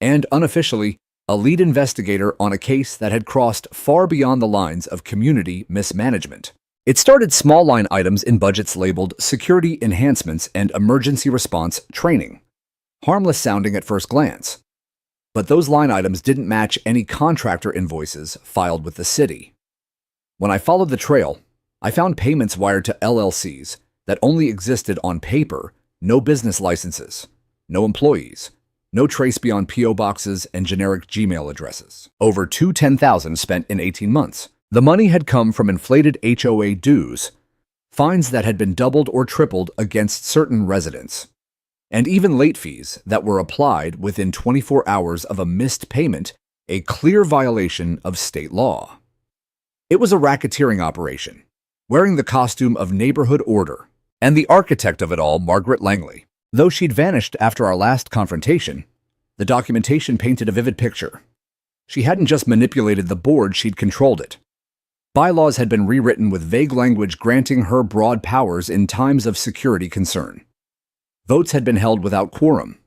and unofficially, a lead investigator on a case that had crossed far beyond the lines of community mismanagement. It started small line items in budgets labeled security enhancements and emergency response training, harmless sounding at first glance. But those line items didn't match any contractor invoices filed with the city. When I followed the trail, I found payments wired to LLCs that only existed on paper, no business licenses, no employees, no trace beyond P.O. boxes and generic Gmail addresses. Over $210,000 spent in 18 months. The money had come from inflated HOA dues, fines that had been doubled or tripled against certain residents, and even late fees that were applied within 24 hours of a missed payment, a clear violation of state law. It was a racketeering operation, wearing the costume of neighborhood order, and the architect of it all, Margaret Langley. Though she'd vanished after our last confrontation, the documentation painted a vivid picture. She hadn't just manipulated the board, she'd controlled it. Bylaws had been rewritten with vague language granting her broad powers in times of security concern. Votes had been held without quorum.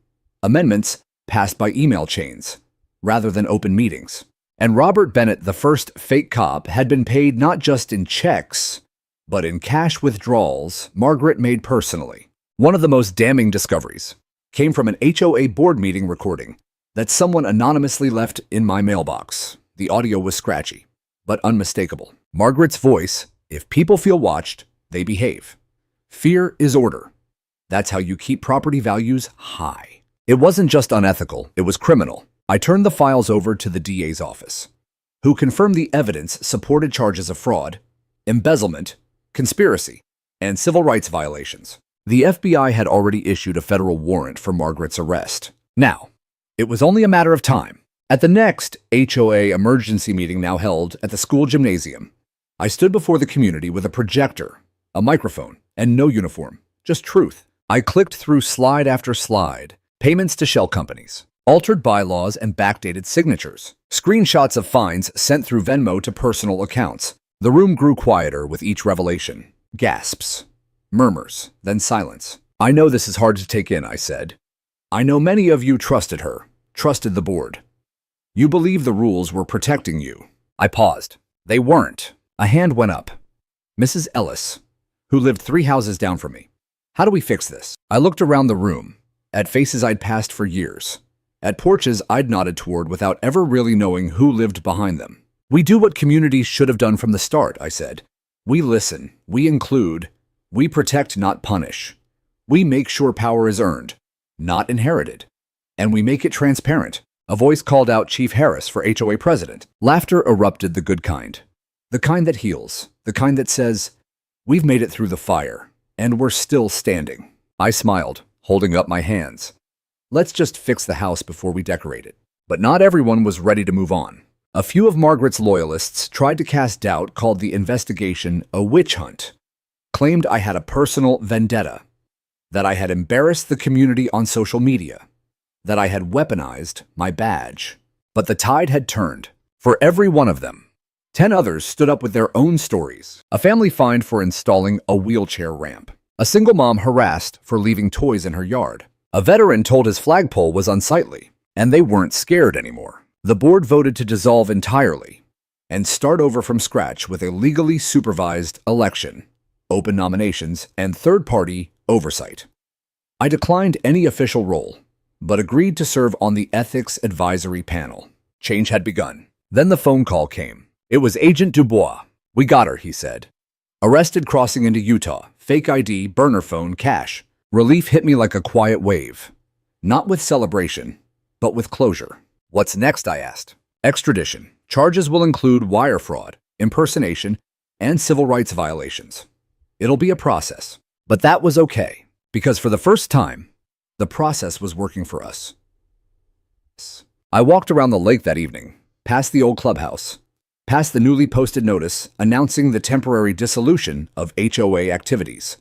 Amendments passed by email chains, rather than open meetings. And Robert Bennett, the first fake cop, had been paid not just in checks, but in cash withdrawals Margaret made personally. One of the most damning discoveries came from an HOA board meeting recording that someone anonymously left in my mailbox. The audio was scratchy, but unmistakable. Margaret's voice: "If people feel watched, they behave. Fear is order. That's how you keep property values high." It wasn't just unethical, it was criminal. I turned the files over to the DA's office, who confirmed the evidence supported charges of fraud, embezzlement, conspiracy, and civil rights violations. The FBI had already issued a federal warrant for Margaret's arrest. Now, it was only a matter of time. At the next HOA emergency meeting now held at the school gymnasium, I stood before the community with a projector, a microphone, and no uniform, just truth. I clicked through slide after slide, payments to shell companies, altered bylaws and backdated signatures, screenshots of fines sent through Venmo to personal accounts. The room grew quieter with each revelation. Gasps, murmurs, then silence. I know this is hard to take in, I said. I know many of you trusted her, trusted the board. You believe the rules were protecting you. I paused. They weren't. A hand went up. Mrs. Ellis, who lived 3 houses down from me. How do we fix this? I looked around the room, at faces I'd passed for years, at porches I'd nodded toward without ever really knowing who lived behind them. We do what communities should have done from the start, I said. We listen, we include, we protect, not punish. We make sure power is earned, not inherited. And we make it transparent. A voice called out Chief Harris for HOA president. Laughter erupted, the good kind. The kind that heals, the kind that says, we've made it through the fire, and we're still standing. I smiled, holding up my hands. Let's just fix the house before we decorate it. But not everyone was ready to move on. A few of Margaret's loyalists tried to cast doubt, called the investigation a witch hunt, claimed I had a personal vendetta, that I had embarrassed the community on social media, that I had weaponized my badge. But the tide had turned. For every one of them, 10 others stood up with their own stories. A family fined for installing a wheelchair ramp. A single mom harassed for leaving toys in her yard. A veteran told his flagpole was unsightly, and they weren't scared anymore. The board voted to dissolve entirely and start over from scratch with a legally supervised election, open nominations, and third-party oversight. I declined any official role, but agreed to serve on the ethics advisory panel. Change had begun. Then the phone call came. It was Agent Dubois. We got her, he said. Arrested crossing into Utah. Fake ID, burner phone, cash. Relief hit me like a quiet wave. Not with celebration, but with closure. What's next, I asked. Extradition. Charges will include wire fraud, impersonation, and civil rights violations. It'll be a process. But that was okay, because for the first time, the process was working for us. I walked around the lake that evening, past the old clubhouse, past the newly posted notice announcing the temporary dissolution of HOA activities.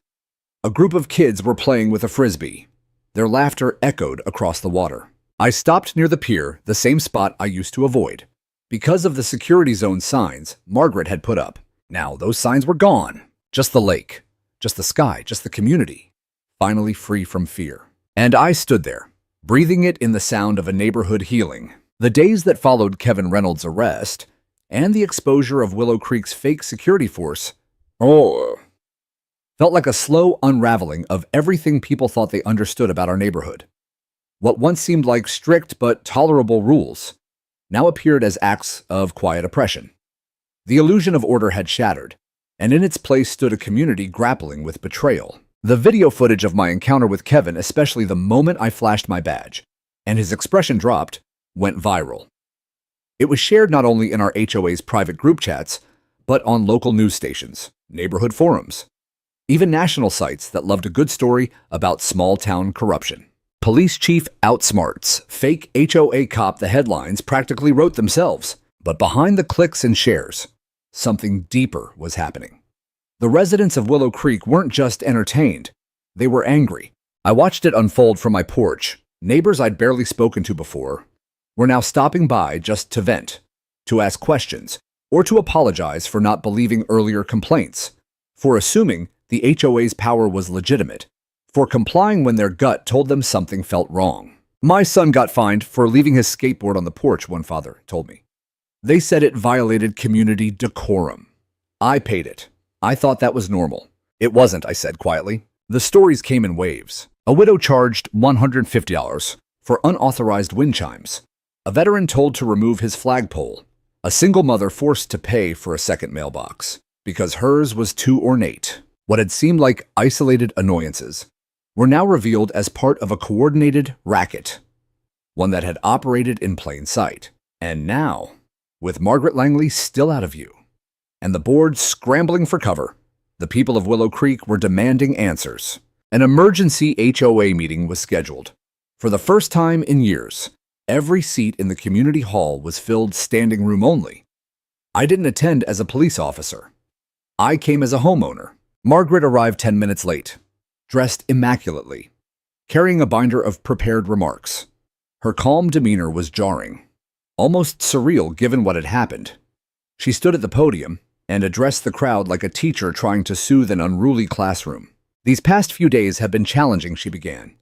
A group of kids were playing with a frisbee. Their laughter echoed across the water. I stopped near the pier, the same spot I used to avoid, because of the security zone signs Margaret had put up. Now, those signs were gone. Just the lake, just the sky, just the community, finally free from fear. And I stood there, breathing it in the sound of a neighborhood healing. The days that followed Kevin Reynolds' arrest and the exposure of Willow Creek's fake security force felt like a slow unraveling of everything people thought they understood about our neighborhood. What once seemed like strict but tolerable rules now appeared as acts of quiet oppression. The illusion of order had shattered, and in its place stood a community grappling with betrayal. The video footage of my encounter with Kevin, especially the moment I flashed my badge, and his expression dropped, went viral. It was shared not only in our HOA's private group chats, but on local news stations, neighborhood forums, even national sites that loved a good story about small-town corruption. Police chief outsmarts fake HOA cop. The headlines practically wrote themselves. But behind the clicks and shares, something deeper was happening. The residents of Willow Creek weren't just entertained, they were angry. I watched it unfold from my porch. Neighbors I'd barely spoken to before were now stopping by just to vent, to ask questions, or to apologize for not believing earlier complaints, for assuming the HOA's power was legitimate, for complying when their gut told them something felt wrong. My son got fined for leaving his skateboard on the porch, one father told me. They said it violated community decorum. I paid it. I thought that was normal. It wasn't, I said quietly. The stories came in waves. A widow charged $150 for unauthorized wind chimes. A veteran told to remove his flagpole. A single mother forced to pay for a second mailbox because hers was too ornate. What had seemed like isolated annoyances were now revealed as part of a coordinated racket, one that had operated in plain sight. And now, with Margaret Langley still out of view, and the board scrambling for cover, the people of Willow Creek were demanding answers. An emergency HOA meeting was scheduled. For the first time in years, every seat in the community hall was filled, standing room only. I didn't attend as a police officer. I came as a homeowner. Margaret arrived 10 minutes late, dressed immaculately, carrying a binder of prepared remarks. Her calm demeanor was jarring, almost surreal given what had happened. She stood at the podium, and addressed the crowd like a teacher trying to soothe an unruly classroom. These past few days have been challenging, she began.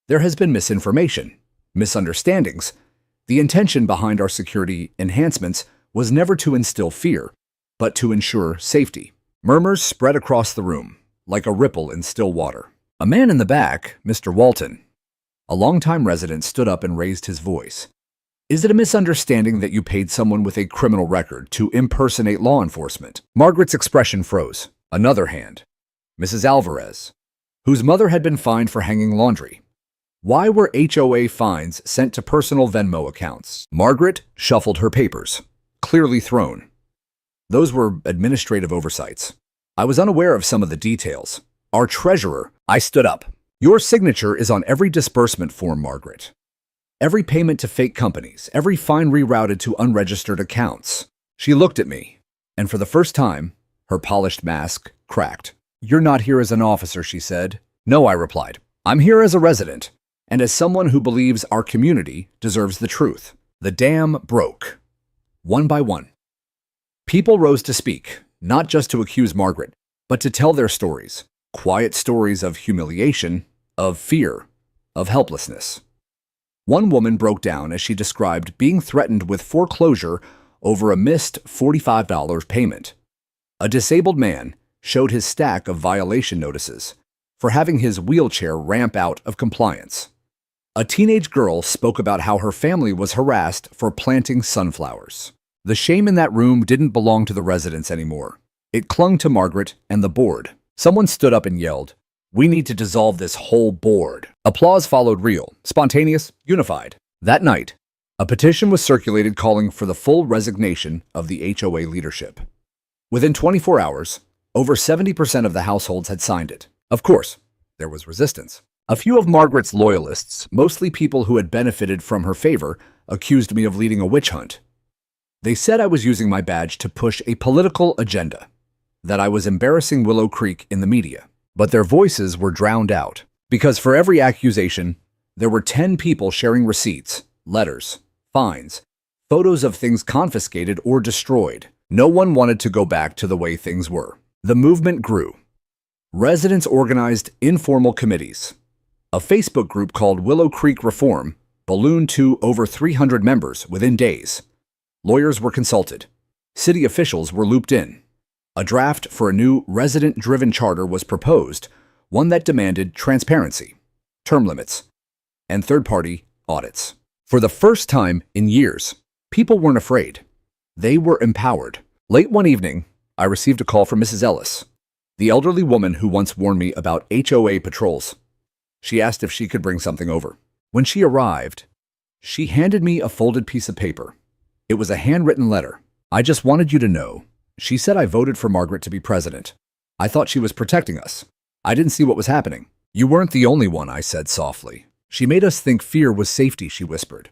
There has been misinformation, misunderstandings. The intention behind our security enhancements was never to instill fear, but to ensure safety. Murmurs spread across the room, like a ripple in still water. A man in the back, Mr. Walton, a longtime resident, stood up and raised his voice. Is it a misunderstanding that you paid someone with a criminal record to impersonate law enforcement? Margaret's expression froze. Another hand, Mrs. Alvarez, whose mother had been fined for hanging laundry. Why were HOA fines sent to personal Venmo accounts? Margaret shuffled her papers, clearly thrown. Those were administrative oversights. I was unaware of some of the details. Our treasurer, I stood up. Your signature is on every disbursement form, Margaret. Every payment to fake companies, every fine rerouted to unregistered accounts. She looked at me, and for the first time, her polished mask cracked. You're not here as an officer, she said. No, I replied. I'm here as a resident, and as someone who believes our community deserves the truth. The dam broke, one by one. People rose to speak, not just to accuse Margaret, but to tell their stories. Quiet stories of humiliation, of fear, of helplessness. One woman broke down as she described being threatened with foreclosure over a missed $45 payment. A disabled man showed his stack of violation notices for having his wheelchair ramp out of compliance. A teenage girl spoke about how her family was harassed for planting sunflowers. The shame in that room didn't belong to the residents anymore. It clung to Margaret and the board. Someone stood up and yelled, "We need to dissolve this whole board." Applause followed, real, spontaneous, unified. That night, a petition was circulated calling for the full resignation of the HOA leadership. Within 24 hours, over 70% of the households had signed it. Of course, there was resistance. A few of Margaret's loyalists, mostly people who had benefited from her favor, accused me of leading a witch hunt. They said I was using my badge to push a political agenda, that I was embarrassing Willow Creek in the media. But their voices were drowned out, because for every accusation, there were 10 people sharing receipts, letters, fines, photos of things confiscated or destroyed. No one wanted to go back to the way things were. The movement grew. Residents organized informal committees. A Facebook group called Willow Creek Reform ballooned to over 300 members within days. Lawyers were consulted. City officials were looped in. A draft for a new resident-driven charter was proposed, one that demanded transparency, term limits, and third-party audits. For the first time in years, people weren't afraid. They were empowered. Late one evening, I received a call from Mrs. Ellis, the elderly woman who once warned me about HOA patrols. She asked if she could bring something over. When she arrived, she handed me a folded piece of paper. It was a handwritten letter. I just wanted you to know. She said I voted for Margaret to be president. I thought she was protecting us. I didn't see what was happening. You weren't the only one, I said softly. She made us think fear was safety, she whispered.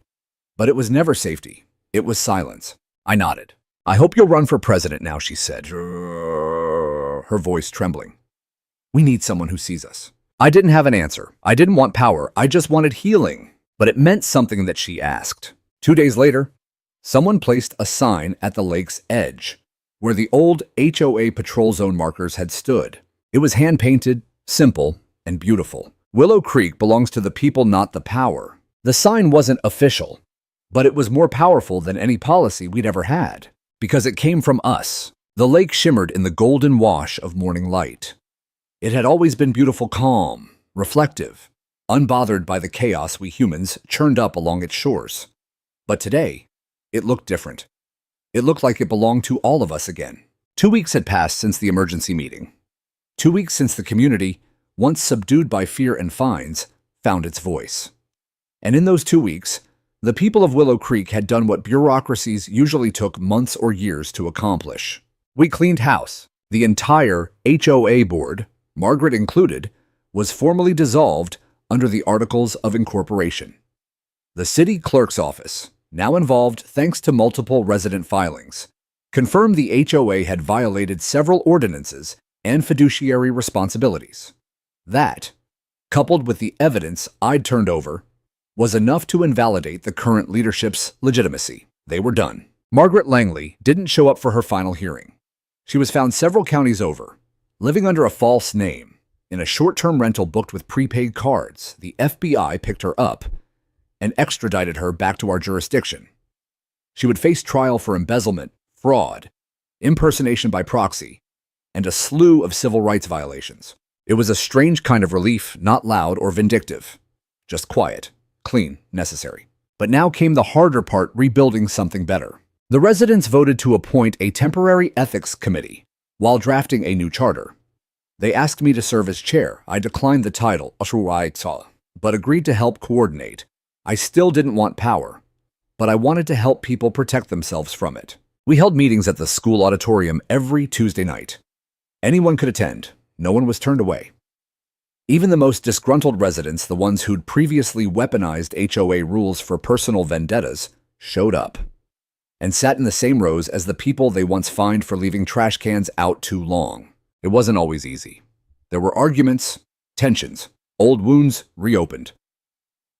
But it was never safety. It was silence. I nodded. I hope you'll run for president now, she said, her voice trembling. We need someone who sees us. I didn't have an answer. I didn't want power. I just wanted healing. But it meant something that she asked. 2 days later, someone placed a sign at the lake's edge, where the old HOA patrol zone markers had stood. It was hand-painted, simple, and beautiful. Willow Creek belongs to the people, not the power. The sign wasn't official, but it was more powerful than any policy we'd ever had, because it came from us. The lake shimmered in the golden wash of morning light. It had always been beautiful, calm, reflective, unbothered by the chaos we humans churned up along its shores. But today, it looked different. It looked like it belonged to all of us again. 2 weeks had passed since the emergency meeting. 2 weeks since the community, once subdued by fear and fines, found its voice. And in those 2 weeks, the people of Willow Creek had done what bureaucracies usually took months or years to accomplish. We cleaned house. The entire HOA board, Margaret included, was formally dissolved under the Articles of Incorporation. The city clerk's office, now involved thanks to multiple resident filings, confirmed the HOA had violated several ordinances and fiduciary responsibilities. That, coupled with the evidence I'd turned over, was enough to invalidate the current leadership's legitimacy. They were done. Margaret Langley didn't show up for her final hearing. She was found several counties over, living under a false name. In a short-term rental booked with prepaid cards, the FBI picked her up and extradited her back to our jurisdiction. She would face trial for embezzlement, fraud, impersonation by proxy, and a slew of civil rights violations. It was a strange kind of relief, not loud or vindictive, just quiet, clean, necessary. But now came the harder part, rebuilding something better. The residents voted to appoint a temporary ethics committee while drafting a new charter. They asked me to serve as chair. I declined the title, but agreed to help coordinate. I still didn't want power, but I wanted to help people protect themselves from it. We held meetings at the school auditorium every Tuesday night. Anyone could attend. No one was turned away. Even the most disgruntled residents, the ones who'd previously weaponized HOA rules for personal vendettas, showed up and sat in the same rows as the people they once fined for leaving trash cans out too long. It wasn't always easy. There were arguments, tensions, old wounds reopened.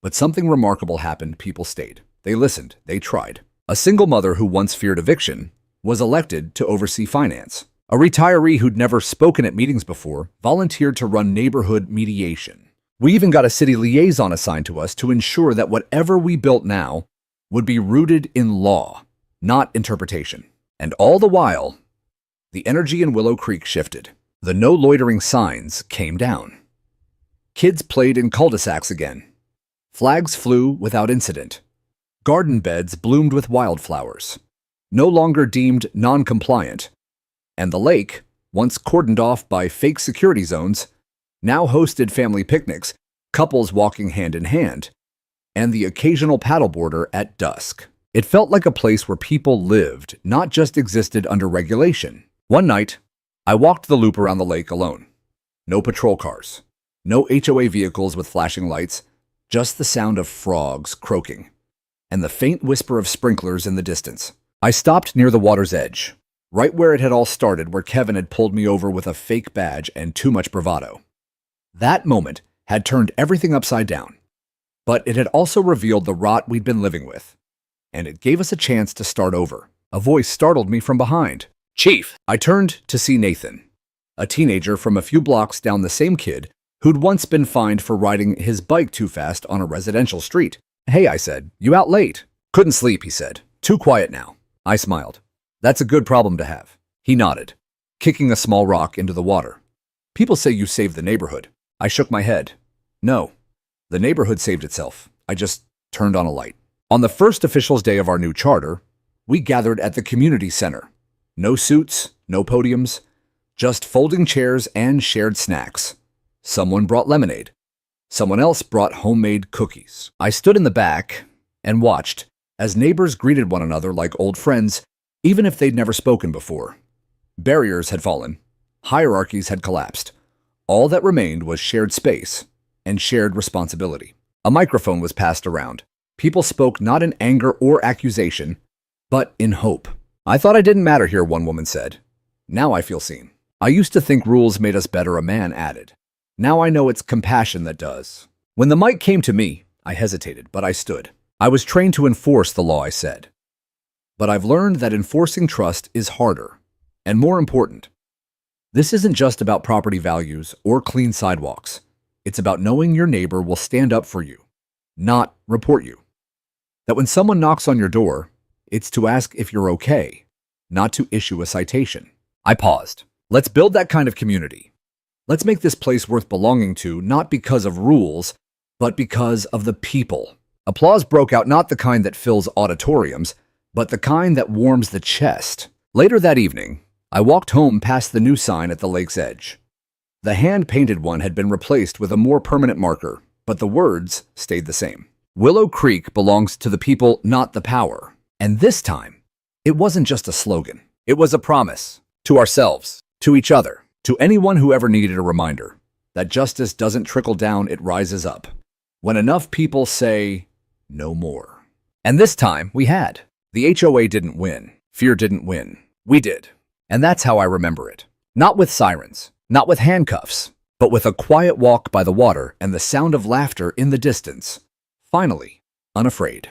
But something remarkable happened. People stayed. They listened. They tried. A single mother who once feared eviction was elected to oversee finance. A retiree who'd never spoken at meetings before volunteered to run neighborhood mediation. We even got a city liaison assigned to us to ensure that whatever we built now would be rooted in law, not interpretation. And all the while, the energy in Willow Creek shifted. The no loitering signs came down. Kids played in cul-de-sacs again. Flags flew without incident. Garden beds bloomed with wildflowers, no longer deemed non-compliant. And the lake, once cordoned off by fake security zones, now hosted family picnics, couples walking hand in hand, and the occasional paddleboarder at dusk. It felt like a place where people lived, not just existed under regulation. One night, I walked the loop around the lake alone. No patrol cars, no HOA vehicles with flashing lights, just the sound of frogs croaking, and the faint whisper of sprinklers in the distance. I stopped near the water's edge, right where it had all started, where Kevin had pulled me over with a fake badge and too much bravado. That moment had turned everything upside down, but it had also revealed the rot we'd been living with, and it gave us a chance to start over. A voice startled me from behind. "Chief!" I turned to see Nathan, a teenager from a few blocks down, the same kid who'd once been fined for riding his bike too fast on a residential street. "Hey," I said, "you out late?" "Couldn't sleep," he said. "Too quiet now." I smiled. "That's a good problem to have." He nodded, kicking a small rock into the water. "People say you saved the neighborhood." I shook my head. "No, the neighborhood saved itself. I just turned on a light." On the first officials' day of our new charter, we gathered at the community center. No suits, no podiums, just folding chairs and shared snacks. Someone brought lemonade. Someone else brought homemade cookies. I stood in the back and watched as neighbors greeted one another like old friends, even if they'd never spoken before. Barriers had fallen. Hierarchies had collapsed. All that remained was shared space and shared responsibility. A microphone was passed around. People spoke not in anger or accusation, but in hope. "I thought I didn't matter here," one woman said. "Now I feel seen." "I used to think rules made us better," a man added. "Now I know it's compassion that does." When the mic came to me, I hesitated, but I stood. "I was trained to enforce the law," I said. "But I've learned that enforcing trust is harder and more important. This isn't just about property values or clean sidewalks. It's about knowing your neighbor will stand up for you, not report you. That when someone knocks on your door, it's to ask if you're okay, not to issue a citation." I paused. Let's build that kind of community. Let's make this place worth belonging to, not because of rules, but because of the people. Applause broke out, not the kind that fills auditoriums, but the kind that warms the chest. Later that evening, I walked home past the new sign at the lake's edge. The hand-painted one had been replaced with a more permanent marker, but the words stayed the same. Willow Creek belongs to the people, not the power. And this time, it wasn't just a slogan. It was a promise to ourselves, to each other, to anyone who ever needed a reminder that justice doesn't trickle down, it rises up. When enough people say, no more. And this time, we had. The HOA didn't win. Fear didn't win. We did. And that's how I remember it. Not with sirens, not with handcuffs, but with a quiet walk by the water and the sound of laughter in the distance. Finally, unafraid.